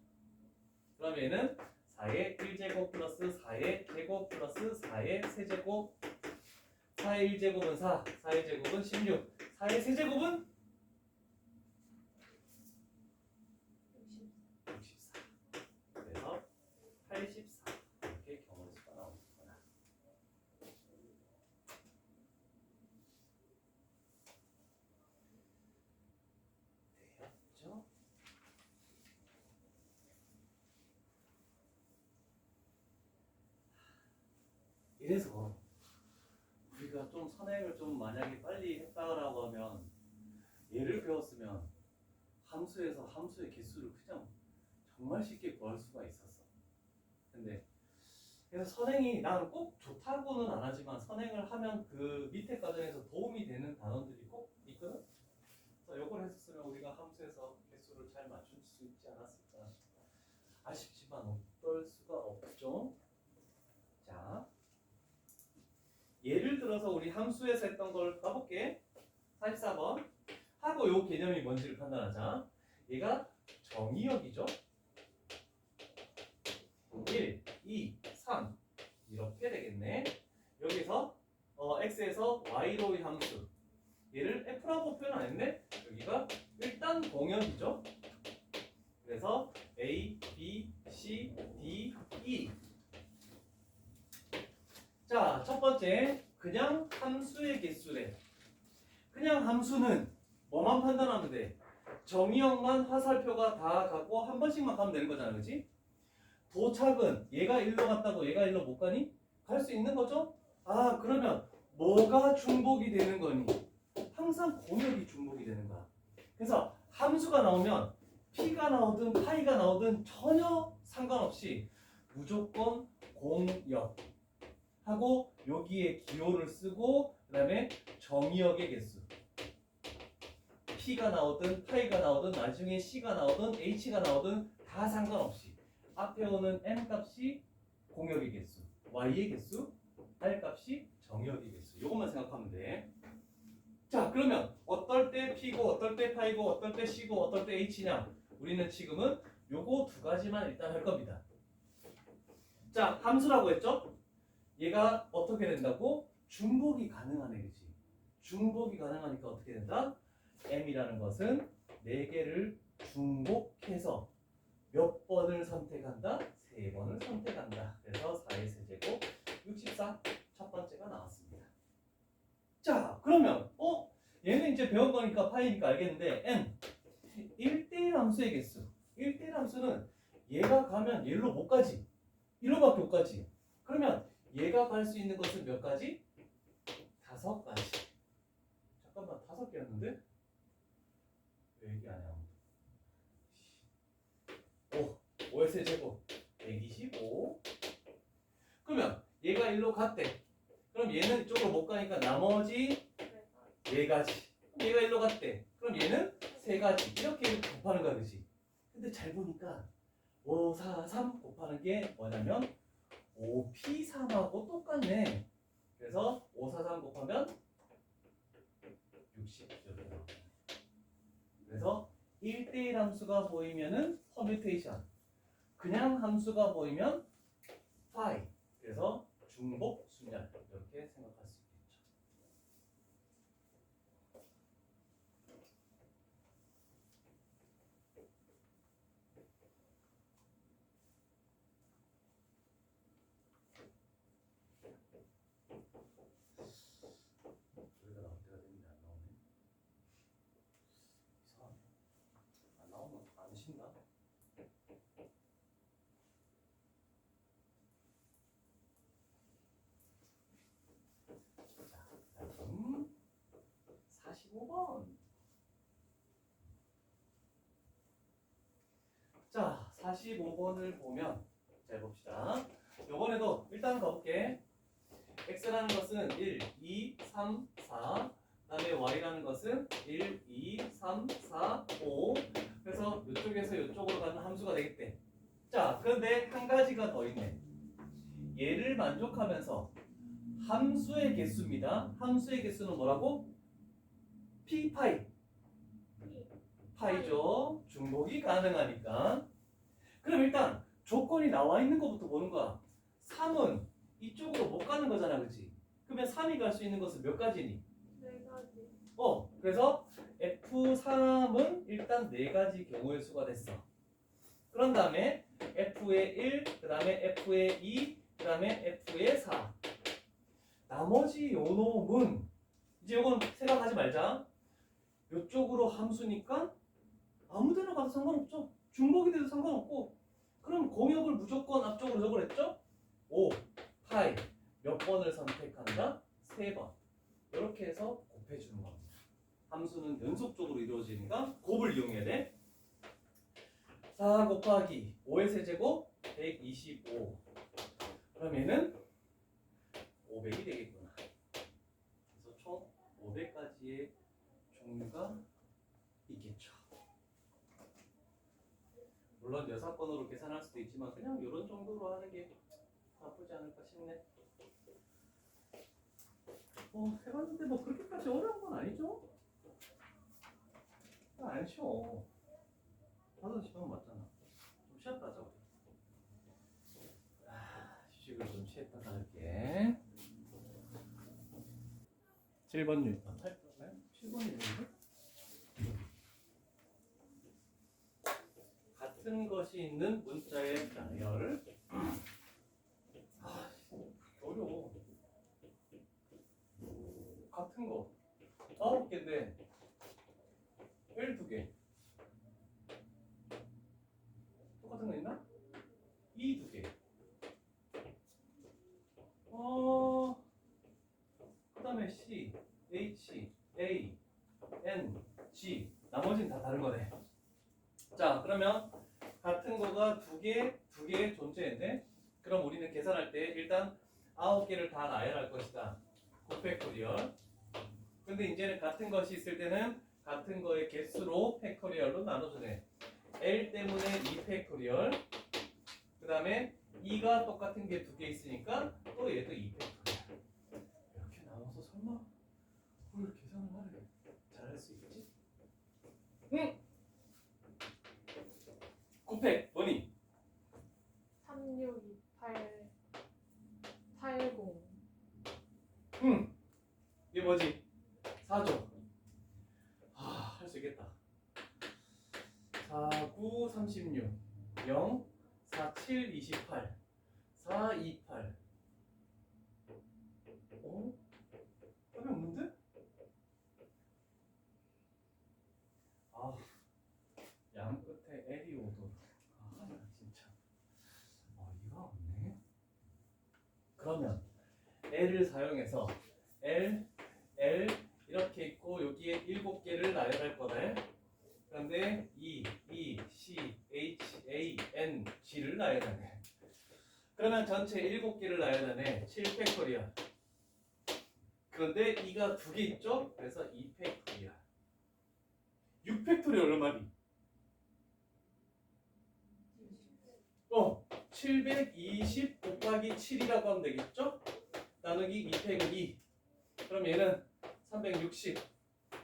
그럼 얘는 4의 1제곱 플러스 4의 제곱 플러스 4의 세제곱 4의 1제곱은 4, 4의 제곱은 16, 4의 세제곱은 64. 그래서 84 이렇게 경우수가 나오는 거구나. 되었죠? 이래서 우리가 좀 선행을 좀 만약에 빨리 했다라고 하면 얘를 배웠으면 함수에서 함수의 개수를 그냥 정말 쉽게 구할 수가 있었어. 근데 그래서 선행이 나는 꼭 좋다고는 안 하지만 선행을 하면 그 밑에 과정에서 도움이 되는 단원들이 꼭 있거든. 그래서 이걸 했었으면 우리가 함수에서 개수를 잘 맞출 수 있지 않았을까. 아쉽지만 어떨 수가 없죠. 자, 예를 들어서 우리 함수에서 했던 걸 까볼게. 44번 하고 요 개념이 뭔지를 판단하자. 얘가 정의역이죠. 1, 2, 3 이렇게 되겠네. 여기서 x에서 y로의 함수 얘를 f라고 표현 안 했네. 여기가 일단 공역이죠. 그래서 a, b, c, d, e. 자, 첫 번째 그냥 함수의 개수래. 그냥 함수는 뭐만 판단하면 돼? 정의역만 화살표가 다 가고 한 번씩만 가면 되는 거잖아, 그렇지? 도착은 얘가 1로 갔다고 얘가 1로 못 가니? 갈 수 있는 거죠? 그러면 뭐가 중복이 되는 거니? 항상 공역이 중복이 되는 거야. 그래서 함수가 나오면 p가 나오든 파이가 나오든 전혀 상관없이 무조건 공역. 하고 여기에 기호를 쓰고 그다음에 정의역의 개수 P가 나오든 파이가 나오든 나중에 C가 나오든 H가 나오든 다 상관없이 앞에 오는 M 값이 공역의 개수, Y의 개수, R 값이 정의역의 개수. 이것만 생각하면 돼. 자, 그러면 어떨 때 P고 어떨 때 파이고 어떨 때 C고 어떨 때 H냐? 우리는 지금은 요거 두 가지만 일단 할 겁니다. 자, 함수라고 했죠? 얘가 어떻게 된다고? 중복이 가능하네, 그치? 중복이 가능하니까 어떻게 된다? M이라는 것은 4개를 중복해서 몇 번을 선택한다? 3번을 선택한다. 그래서 4의 세제곱 64 첫 번째가 나왔습니다. 자, 그러면 얘는 이제 배운 거니까 파이니까 알겠는데 N 1대1 함수의 개수 1대1 함수는 얘가 가면 얘로 못 가지. 이로밖에 못 가지. 그러면 얘가 갈 수 있는 것은 몇 가지? 5가지. 잠깐만 5개였는데? 왜 얘기 안 해? 아무도. 5의 세제곱 125. 그러면 얘가 일로 갔대. 그럼 얘는 이쪽으로 못 가니까 나머지 4가지. 얘가 일로 갔대. 그럼 얘는 3가지. 이렇게 곱하는 거야, 그치? 근데 잘 보니까 5, 4, 3 곱하는 게 뭐냐면 5P3하고 똑같네. 그래서 5, 4, 3 곱하면 60. 그래서 1대1 함수가 보이면은 퍼뮤테이션. 그냥 함수가 보이면 파이. 그래서 중복 순열. 이렇게 생각할 수 있겠죠. 여기가 나올 때가 됐는데 안 나오네. 이상하네. 안 나오면 안 신다. 자, 다음 45번. 자, 45번을 보면 잘 봅시다. 요번에도 일단 가볼게. x라는 것은 1, 2, 3, 4. 그다음에 y라는 것은 1, 2, 3, 4, 5. 그래서 이쪽에서 이쪽으로 가는 함수가 되겠대. 자, 그런데 한 가지가 더 있네. 얘를 만족하면서 함수의 개수입니다. 함수의 개수는 뭐라고? p 파이. 파이죠. 중복이 가능하니까. 그럼 일단 조건이 나와 있는 것부터 보는 거야. 3은 이쪽으로 못 가는 거잖아, 그치? 그러면 3이 갈 수 있는 것은 몇 가지니? 4가지. 그래서 F3은 일단 4가지 경우의 수가 됐어. 그런 다음에 F의 1, 그 다음에 F의 2, 그 다음에 F의 4. 나머지 요 놈은 이제 요건 생각하지 말자. 요쪽으로 함수니까 아무데나 가도 상관없죠. 중복이 돼도 상관없고. 그럼 공역을 무조건 앞쪽으로 적으랬죠? 5, 파이 몇 번을 선택한다? 3번. 이렇게 해서 곱해주는 겁니다. 함수는 연속적으로 이루어지니까 곱을 이용해야 돼. 4 곱하기 5의 세제곱 125. 그럼 얘는 500이 되겠구나. 그래서 총 500가지의 종류가 있겠죠. 물론 6번으로 계산할 수도 있지만 그냥 이런 정도로 하는 게 나쁘지 않을까 싶네. 해봤는데 뭐 그렇게까지 어려운 건 아니죠? 안 쉬워. 5시간 맞잖아. 좀 쉬었다 하자 우리. 휴식을 좀 취했다 할게. 7번 유형. 7번 유형인데? 같은 것이 있는 문자의 나열. 어려워. 같은 거 9개인데 L 2개. 똑같은 거 있나? E 2개. 그 다음에 C, H, A, N, G. 나머지는 다 다른 거네. 자, 그러면 같은 거가 2개 존재했네. 그럼 우리는 계산할 때 일단 9개를 다 나열할 것이다. 9팩토리얼. 근데 이제는 같은 것이 있을 때는 같은 거의 개수로 팩토리얼로 나눠주네. L 때문에 2팩토리얼. 그 다음에 2가 똑같은 게 2개 있으니까 또 얘도 2팩토리얼. 이렇게 나눠서 설마 뭘 계산을 하래. 잘할 수 있지? 응! 9팩 뭐니? 3628 80 응! 이게 뭐지? 4죠? 할 수 있겠다. 4, 9, 36 0, 4, 7, 28 4, 2, 8 어? 답이 없는데? 아, 양 끝에 L이 오도록. 아, 나 진짜. 이가 없네. 그러면 L을 사용해서 L, L 이렇게 있고 여기에 7개를 나열할 거네. 그런데 E, E, C, H, A, N, G를 나열하네. 그러면 전체 7개를 나열하네. 7팩토리얼. 그런데 E가 2개 있죠? 그래서 2팩토리얼. 6팩토리얼 얼마니? 720 곱하기 7이라고 하면 되겠죠? 나누기 2팩은 2. 그럼 얘는 360.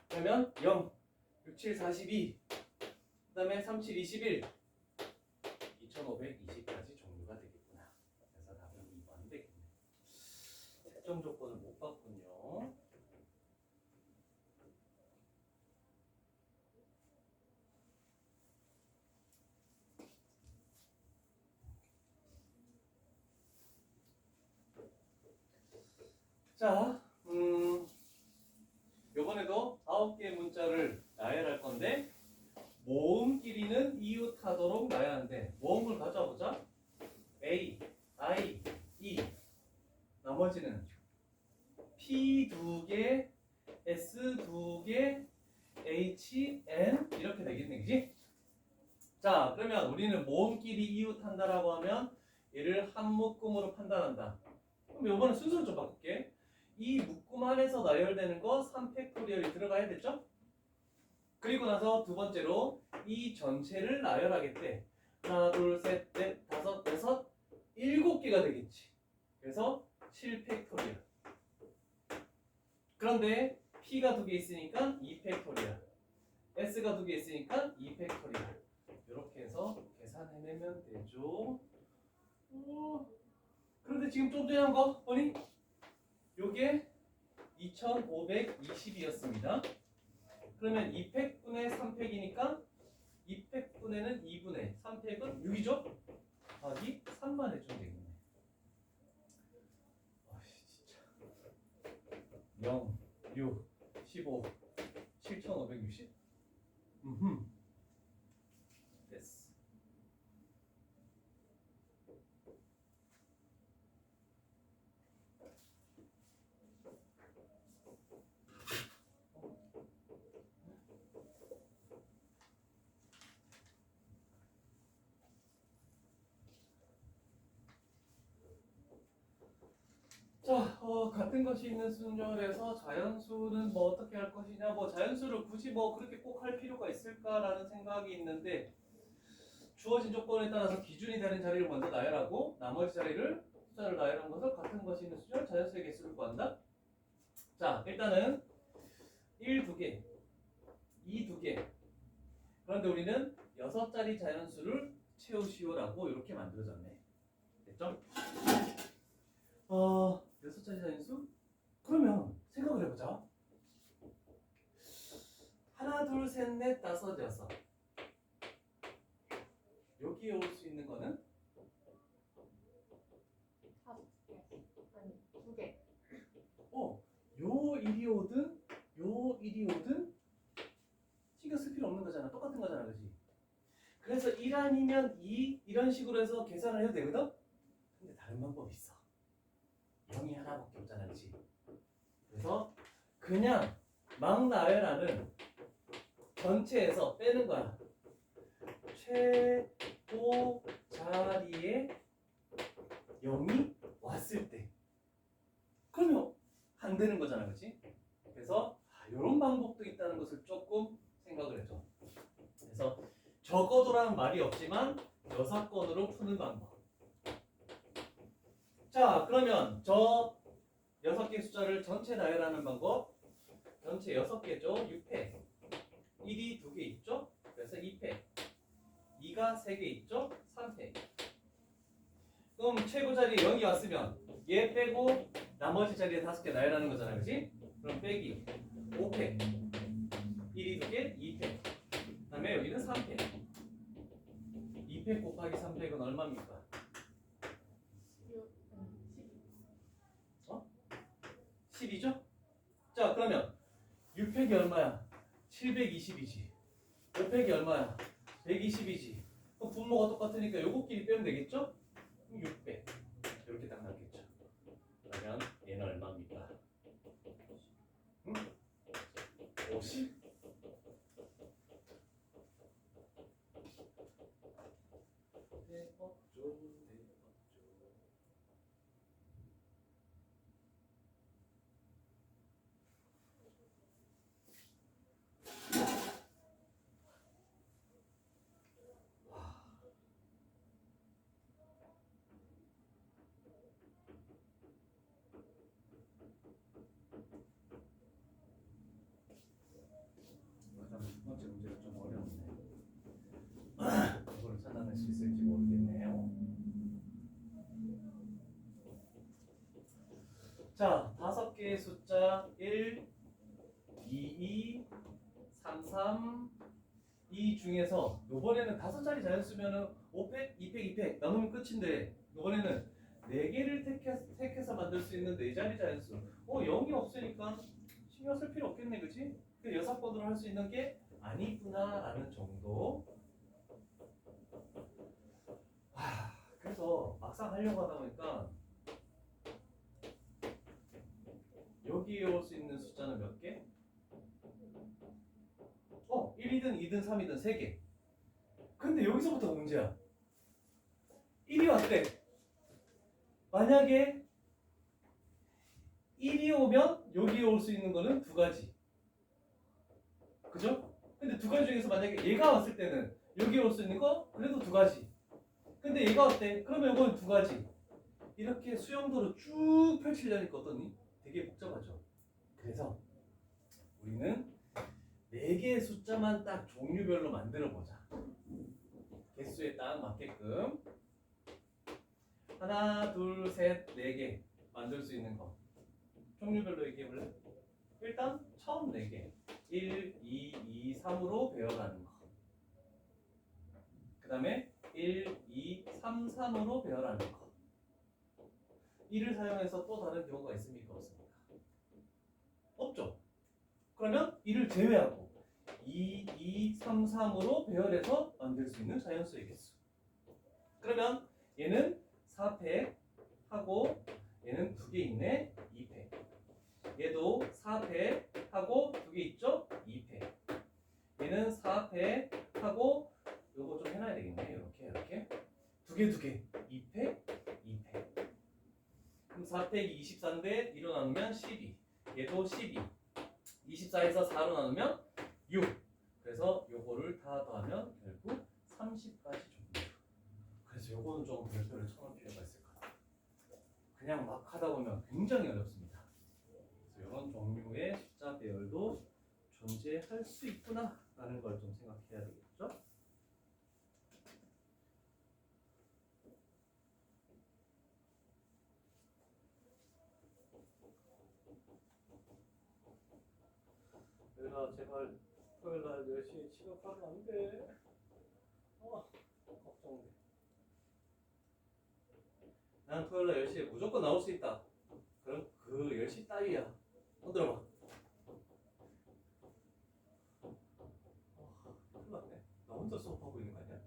그러면 0. 6, 7, 42. 그 다음에 3, 7, 21. 2520까지 종류가 되겠구나. 그래서 답은 2번 되겠네. 채점 조건을 못 봤군요. 자, 요번에도 9개의 문자를 나열할 건데 모음끼리는 이웃하도록 나열하는데 모음을 가져보자. A, I, E. 나머지는 P 2개, S 2개, H, N 이렇게 되겠네, 그지? 자, 그러면 우리는 모음끼리 이웃한다라고 하면 얘를 한 묶음으로 판단한다. 그럼 요번에 순서를 좀 바꿀게. 이 묶음 안에서 나열되는 거 3팩토리얼이 들어가야 됐죠? 그리고 나서 두 번째로 이 전체를 나열하겠대. 하나, 둘, 셋, 넷, 다섯, 여섯, 7개가 되겠지. 그래서 7팩토리얼. 그런데 P가 2개 있으니까 2팩토리얼. S가 2개 있으니까 2팩토리얼. 이렇게 해서 계산해내면 되죠. 그런데 지금 좀 전에 한 거 보니? 요게 2520이었습니다. 그러면 2팩분의 3팩이니까 2팩분의는 2분의 3팩은 6이죠? 더하기 3만 해주면 되겠네. 진짜 0, 6, 15, 7560? 됐어. 자, 같은 것이 있는 순열에서 자연수는 뭐 어떻게 할 것이냐, 뭐 자연수를 굳이 뭐 그렇게 꼭 할 필요가 있을까라는 생각이 있는데 주어진 조건에 따라서 기준이 되는 자리를 먼저 나열하고 나머지 자리를 숫자를 나열한 것을 같은 것이 있는 순열 자연수의 개수를 구한다. 자, 일단은 1 2개, 2 2개. 그런데 우리는 6자리 자연수를 채우시오라고 이렇게 만들어졌네. 됐죠? 6자리 자연수? 그러면 생각을 해보자. 하나, 둘, 셋, 넷, 다섯, 여섯. 여기에 올 수 있는 거는 5개 아니 2개 요 일이 오든 요 일이 오든 신경 쓸 필요 없는 거잖아. 똑같은 거잖아, 그렇지? 그래서 1 아니면 2 이런 식으로 해서 계산을 해도 되거든? 근데 다른 방법이 있어. 0이 하나밖에 없잖아, 그렇지? 그래서 그냥 막 나열하는 전체에서 빼는 거야. 최고 자리에 0이 왔을 때 되는 거잖아, 그렇지? 그래서 이런 방법도 있다는 것을 조금 생각을 해줘. 그래서 적어도라는 말이 없지만 여사건으로 푸는 방법. 자, 그러면 저 6개 숫자를 전체 나열하는 방법. 전체 6개죠. 6패. 1이 2개 있죠? 그래서 2패. 2가 3개 있죠? 3패. 그럼 최고 자리에 0이 왔으면 얘 빼고 나머지 자리에 5개 나열하는 거잖아, 그렇지? 그럼 빼기 5패. 1이 2개, 2패. 그 다음에 여기는 3패. 2패 곱하기 3패는 얼마입니까? 10이죠? 자, 그러면 6팩이 얼마야? 720이지. 5팩이 얼마야? 120이지. 그럼 분모가 똑같으니까 요거끼리 빼면 되겠죠? 600. 이렇게 딱 나겠죠. 그러면 얘는 얼마입니까? 응? 50? 대박죠. 그다음 첫 번째 문제가 좀 어렵네. 이걸 찾아낼 수 있을지 모르겠네요. 자, 5개의 숫자 1, 2, 3, 3, 2 중에서 이번에는 5자리 자연수면은 5팩, 2팩, 2팩 나누면 끝인데 이번에는 4개를 택해서 만들 수 있는 4자리 자연수. 0이 없으니까 신경 쓸 필요 없겠네, 그치? 그 6번으로 할 수 있는 게 아니구나라는 정도. 그래서 막상 하려고 하다 보니까 여기에 올 수 있는 숫자는 몇 개? 1이든 2든 3이든 3개. 근데 여기서부터가 문제야. 1이 왔대. 만약에 1이 오면 여기에 올 수 있는 거는 2가지. 그죠? 근데 2가지 중에서 만약에 얘가 왔을 때는 여기에 올 수 있는 거 그래도 2가지. 근데 얘가 왔대. 그러면 이건 2가지. 이렇게 수용도로 쭉 펼치려니까 어떠니? 되게 복잡하죠. 그래서 우리는 4개의 숫자만 딱 종류별로 만들어 보자. 개수에 딱 맞게끔. 하나, 둘, 셋, 4개 만들 수 있는 거. 종류별로 얘기해 볼래? 일단 처음 4개. 1, 2, 2, 3으로 배열하는 거. 그 다음에 1, 2, 3, 3으로 배열하는 거. 1을 사용해서 또 다른 경우가 있습니까? 없습니까? 없죠. 그러면 1을 제외하고 2, 2, 3, 3으로 배열해서 만들 수 있는 자연수의 개수. 그러면 얘는 4패 하고 얘는 2개 있네. 2패. 얘도 4패 하고 2개 있죠? 2패. 얘는 4패 하고 요거 좀 해놔야 되겠네. 이렇게 2개 2패 2패. 그럼 4패기 24인데 2로 나누면 12. 얘도 12. 24에서 4로 나누면 6. 그래서 요거를 다 더하면 결국 30까지 줍니다. 그래서 요거는 조금 별표를 쳐놓을 필요가 있을 것 같아요. 그냥 막 하다 보면 굉장히 어렵습니다. 그래서 이런 종류의 숫자 배열도 존재할 수 있구나 라는 걸 좀 생각해야 되겠죠. 얘들아 제발 토요일날 10시에 취업하면 안 돼. 걱정돼. 난 토요일날 10시에 무조건 나올 수 있다. 그럼 그 10시 따위야. 들어봐. 큰일 났네. 나 혼자 수업하고 있는 거 아니야?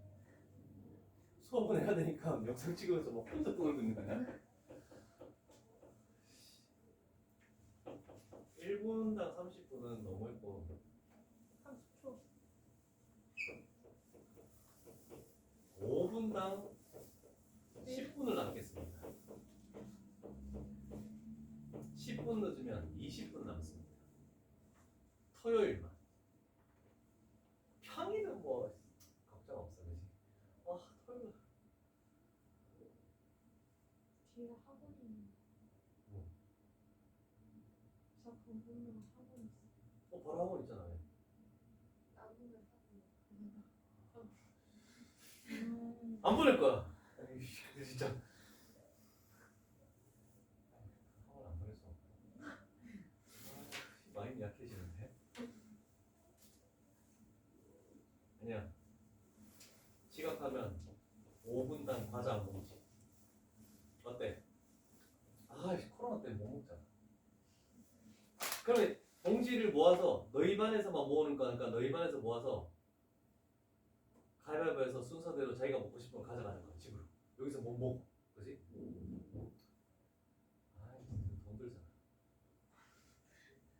수업은 해야 되니까 영상 찍으면서 뭐 혼자 떠들고 있는 거 아니야? 1분당 30분은 너무 했고 30초. 5분당 10분을 남겠습니다. 10분 늦으면 20분 남습니다. 토요일만. 평일은 뭐 걱정 없어, 그지? 토요일. 뒤에 학원이 있는 뭐? 저 공부는 학원 있어. 바로 학원 있잖아. 왜? 나보면 학원. 안 보낼 거야. 아이, 진짜. 학원 안 보낼 수 없다. 마음이 약해지는데. 아니야. 지각하면 5분당 과자 안 먹지. 어때? 코로나 때문에 못 먹잖아. 그러면 봉지를 모아서 너희 반에서만 모으는 거니까 너희 반에서 모아서 가위바위보해서 순서대로 자기가 먹고 싶은 걸 가져가는 거야, 집으로. 여기서 못 먹어. 그지? 돈 들잖아.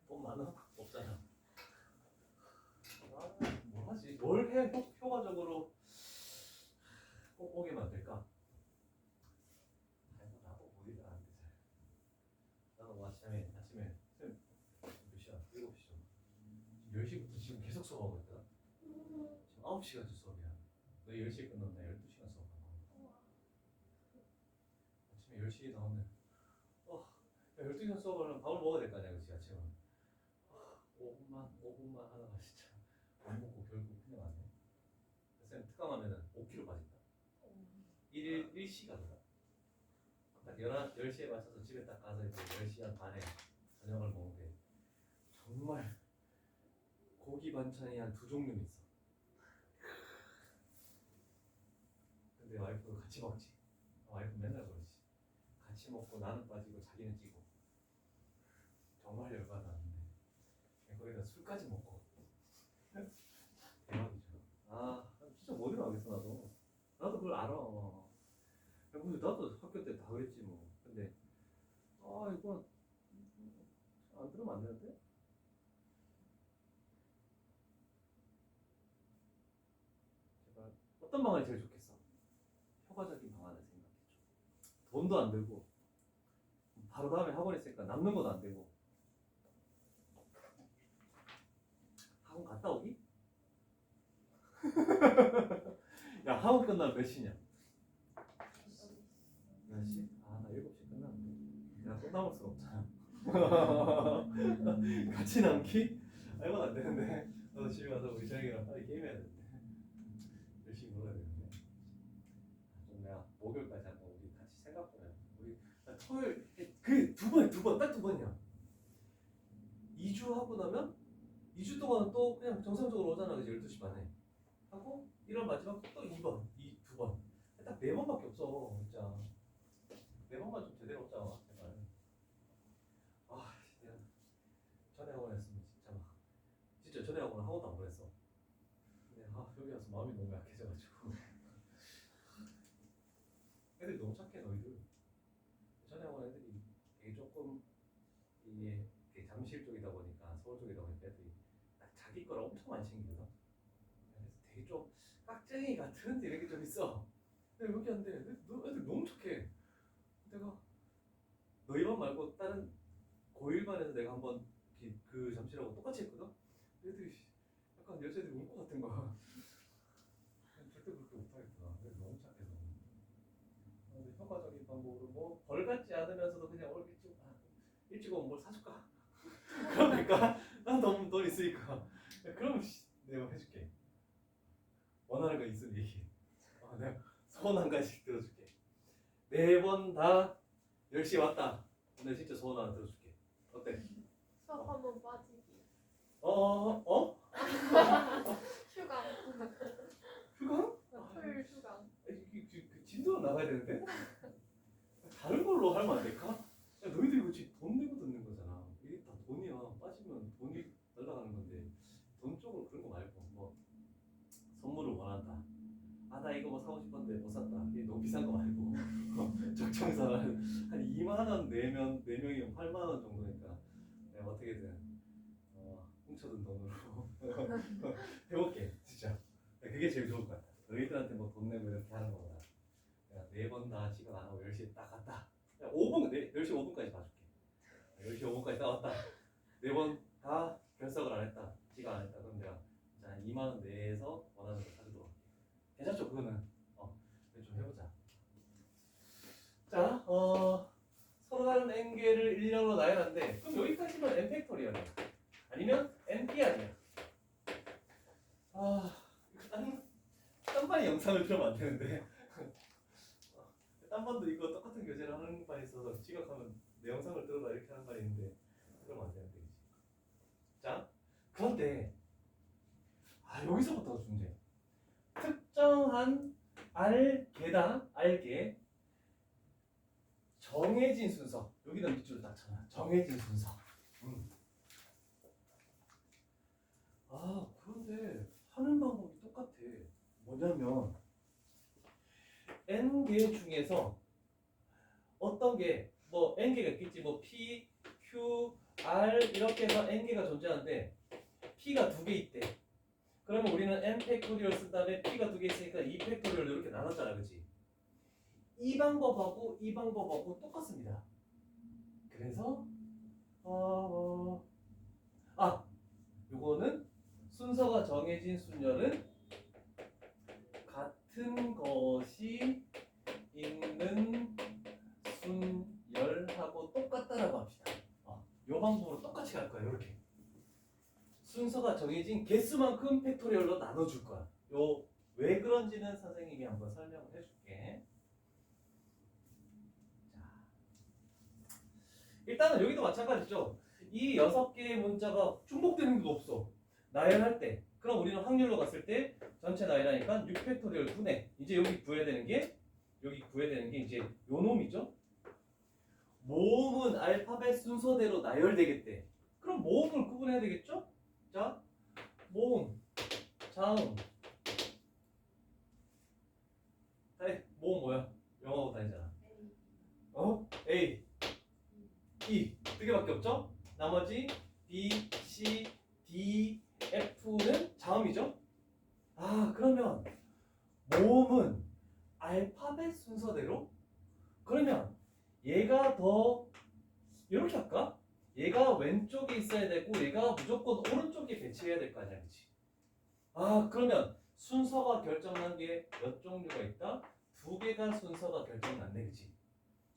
돈 많아? 없잖아. 뭘 하지? 뭘 해? 효과적으로 꼭 오게 만들까? 나도 못 일어나는데 잘. 나도 뭐 아침에 몇 시야? 7시죠. 10시부터 지금 계속 수업하고 있거든. 지금 9시간째 수업이야. 너 10시에 끝났나? 12시간 수업하는 거야. 아침에 10시에 나오면 12시간 수업을 하면 밥을 먹어야 될 거 아니야, 그치? 아침에 5분만 하다가 진짜 안 먹고 결국 그냥 안 해. 쌤 특강하면은 5kg 빠진다. 일시간이다. 딱 10시에 맞춰서 집에 딱 가서 이제 10시 반에 저녁을 먹는데 정말 고기 반찬이 한 2종류는 있어. 근데 와이프도 같이 먹지. 와이프 맨날 그러지. 같이 먹고 나는 빠지고 자기는 찌고. 정말 열받았는데 거기다 술까지 먹고. 대박이죠. 진짜 못 일어나겠어 나도. 나도 그걸 알아. 근데 나도 학교 때 다 그랬지 뭐. 근데 이거 안 들으면 안 되는데? 제발 어떤 방안이 제일 좋겠어? 효과적인 방안을 생각해줘. 돈도 안 들고 바로 다음에 학원 있으니까 남는 것도 안 되고. 학원 갔다 오기? 야, 학원 끝나면 몇 시냐? 몇 시? 나 7시 끝났는데. 야, 또 남을 순 없잖아. 같이 남기? 이건 안 되는데. 나도 집에 가서 우리 저녁이랑 빨리 게임해야 되는데. 열심히 놀아야 되는데. 좀 내가 목요일까지 한번 우리 같이 생각 좀 해. 우리 토요일 딱 두 번이야. 2주 하고 나면 2주 동안 또 그냥 정상적으로 오잖아, 그지? 12시 반에 하고 1월 마지막 또 2번, 2번 딱 4번밖에 없어. 진짜 4번만 좀 제대로 없자 제발. 내가 전에 학원 했으면 진짜 전에 학원은 학원도 안 보냈어. 근데 여기 와서 마음이 너무 약해져가지고. 애들이 너무 착해. 너희들 전에 학원 애들이 되게 조금 이게 잠실 쪽이다 보니까, 서울 쪽이다 보니까 애들이 자기 거를 엄청 많이 챙기거든. 그래서 되게 좀 깍쟁이 같은 이런 게 좀 있어. 근데 여기 안 돼. 애들 너무 착해. 내가 너희 반 말고 다른 고1반에서 내가 한번 그 잠실하고 똑같이 했거든. 애들이 약간 여자애들이 울 것 같은 거야. 절대 그렇게 못하겠다. 애들 너무 착해서. 근데 효과적인 방법으로 뭐 벌 같지 않으면서도 그냥 일찍 오면 뭘 사줄까? 그러니까 난 너무 돈 있으니까. 그럼 내가 해줄게. 원하는 거 있으면 얘기해. 내가 소원 한 가지씩 들어줄게. 4번 다 10시에 왔다. 근데 진짜 소원 하나 들어줄게. 어때? 수업 한번 빠지기. 휴강. 휴강? 토요일 휴강. 그 진도는 나가야 되는데? 다른 걸로 하면 안 될까? 야, 너희들이 이거 지금 돈 내고 듣는 거잖아. 이게 다 돈이야. 빠지면 돈이 날아가는 건데 돈 쪽으로 그런 거 말고 뭐 선물을 원한다. 나 이거 뭐 사고 싶었는데 못 샀다. 이게 너무 비싼 거 말고 적정선 한 2만 원 내면 4명이면 8만 원 정도니까 내가 어떻게든 훔쳐둔 돈으로 해볼게. 진짜 그게 제일 좋을 것 같아. 너희들한테 뭐 돈 내고 이렇게 하는 거보다 내가 4번 다 지각 안 하고 10시에 딱 갔다. 10시 5분까지 봐줄게. 10시 5분까지 딱 왔다. 네 번 다 결석을 안 했다. 지가 안 했다. 그럼 내가 자 2만 원 내에서 원하는 거 사주도록 할게. 괜찮죠? 그거는 좀 해보자. 자, 서로 다른 n개를 일렬로 나열한데 그럼 여기까지만 n 팩토리얼이야. 아니면 npr이야. 이거 딴 반의 영상을 들으면 안 되는데 딴 반도 이거 똑같은 교재를 하는 반이 있어서 지각하면 내 영상을 들어라 이렇게 하는 반이 있는데 그러면 안 되는데. 자, 그런데 여기서부터 문제. 특정한 R개다 R개 정해진 순서. 여기는 밑줄을 딱 쳐놔. 정해진 순서. 그런데 하는 방법이 똑같아. 뭐냐면 n개 중에서 어떤 게 뭐 n개가 있겠지. 뭐 p, q, r 이렇게 해서 n개가 존재하는데 p가 2개 있대. 그러면 우리는 n 팩토리얼 쓴 다음에 p가 2개 있으니까 2 팩토리얼 이렇게 나눴잖아, 그렇지? 이 방법하고 이 방법하고 똑같습니다. 그래서 요거는 순서가 정해진 순열은 같은 것이 있는 순열하고 똑같다라고 합시다. 요 방법으로 똑같이 갈 거야. 이렇게 순서가 정해진 개수만큼 팩토리얼로 나눠줄 거야. 요 왜 그런지는 선생님이 한번 설명을 해줄게. 자, 일단은 여기도 마찬가지죠. 이 6개의 문자가 중복되는 것도 없어. 나열할 때. 그럼 우리는 확률로 갔을 때 전체 나열하니까 6팩토리얼 9네. 이제 여기 구해야 되는 게 이제 요 놈이죠. 모음은 알파벳 순서대로 나열되겠대. 그럼 모음을 구분해야 되겠죠? 자, 모음, 자음. 모음 뭐야? 영어하고 다니잖아. A, E 두 개밖에 없죠? 나머지 B, C, D, F는 자음이죠? 그러면 모음은 알파벳 순서대로? 그러면 얘가 더 이렇게 할까? 얘가 왼쪽에 있어야 되고 얘가 무조건 오른쪽에 배치해야 될 거 아니야, 그치? 그러면 순서가 결정난 게 몇 종류가 있다? 2개가 순서가 결정났네, 그치?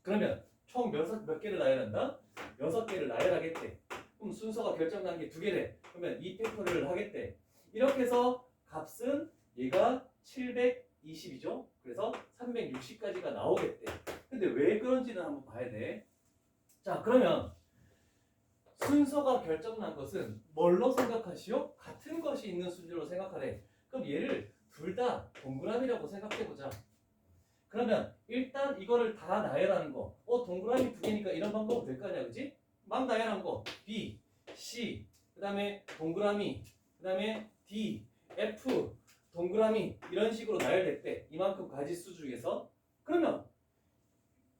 그러면 총 몇 개를 나열한다? 6개를 나열하겠대. 그럼 순서가 결정난 게 2개래. 그러면 2팩토리얼을 하겠대. 이렇게 해서 값은 얘가 720이죠? 그래서 360까지가 나오겠대. 근데 왜 그런지는 한번 봐야 돼. 자, 그러면 순서가 결정난 것은 뭘로 생각하시오? 같은 것이 있는 순서로 생각하래. 그럼 얘를 둘 다 동그라미라고 생각해보자. 그러면 일단 이거를 다 나열하는 거. 동그라미 2개니까 이런 방법은 될 거 아니야, 그치? 막 나열한 거. B, C, 그 다음에 동그라미, 그 다음에 D, F, 동그라미 이런 식으로 나열됐대. 이만큼 가지수 중에서. 그러면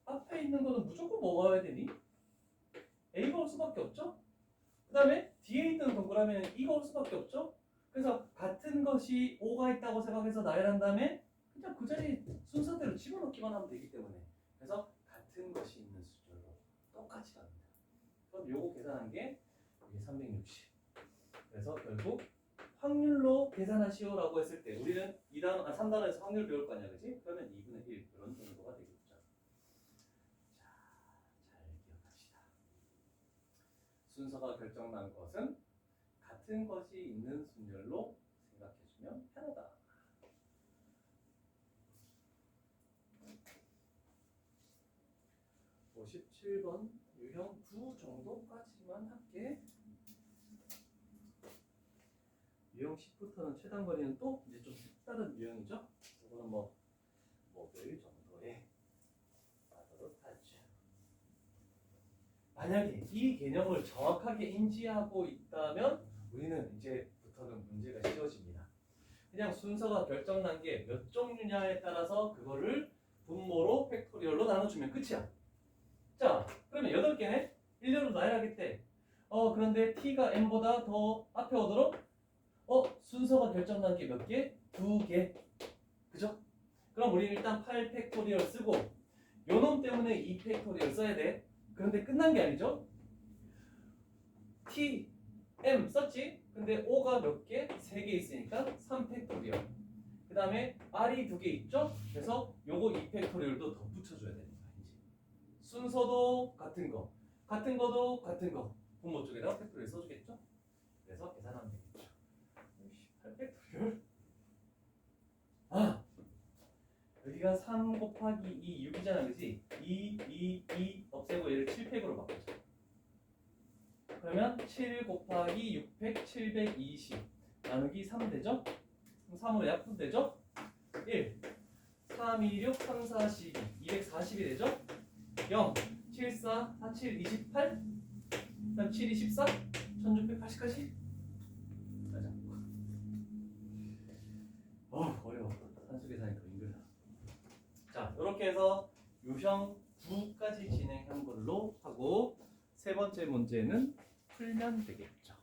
앞에 있는 거는 무조건 뭐가 와야 되니? A가 올 수밖에 없죠? 그 다음에 뒤에 있는 동그라미는 E가 올 수밖에 없죠? 그래서 같은 것이 O가 있다고 생각해서 나열한 다음에 그냥 그 자리에 순서대로 집어넣기만 하면 되기 때문에 그래서 같은 것이 있는 수준으로 똑같이 갑니다. 그럼 요거 계산한 게 이게 360. 그래서 결국 확률로 계산하시오라고 했을 때 우리는 3단원에서 확률 배울 거 아니야, 그치? 그러면 2분의 1 그런 정도가 되겠죠. 자, 잘 기억합시다. 순서가 결정난 것은 같은 것이 있는 순열로 생각해주면 편하다. 57번 유형 9 정도까지만 할게. 유형 10부터는 최단 거리는 또 이제 좀 색다른 유형이죠. 이거는 모듈 정도에 하도록 하죠. 만약에 이 개념을 정확하게 인지하고 있다면 우리는 이제부터는 문제가 쉬워집니다. 그냥 순서가 결정난 게 몇 종류냐에 따라서 그거를 분모로 팩토리얼로 나눠주면 끝이야. 자, 그러면 8개네? 1렬로 나열하겠대. 그런데 t가 n보다 더 앞에 오도록 순서가 결정난 게 몇 개? 2개. 그죠? 그럼 우리는 일단 8팩토리얼 쓰고 요놈 때문에 2팩토리얼 써야 돼. 그런데 끝난 게 아니죠? T, M 썼지? 근데 O가 몇 개? 3개 있으니까 3팩토리얼. 그 다음에 R이 2개 있죠? 그래서 요거 2팩토리얼도 더 붙여줘야 됩니다. 이제 순서도 같은 거, 같은 거도 같은 거. 분모 쪽에다가 팩토리얼 써주겠죠? 그래서 계산하면 되겠죠. 8팩토리얼? 아! 여기가 3 곱하기 2, 6이잖아, 그지? 2 없애고 얘를 7팩으로 바꾸자. 그러면 7 곱하기 6팩 720 나누기 3 되죠? 그럼 3으로 약분되죠? 1 3, 2, 6, 3, 4, 12 240이 되죠? 0 7, 4, 4, 7, 28 그다음 7, 24 1680까지 가자. 어려워. 산수 계산이 더 힘들다. 자, 이렇게 해서 유형 9까지 진행한 걸로 하고 세 번째 문제는 풀면 되겠죠.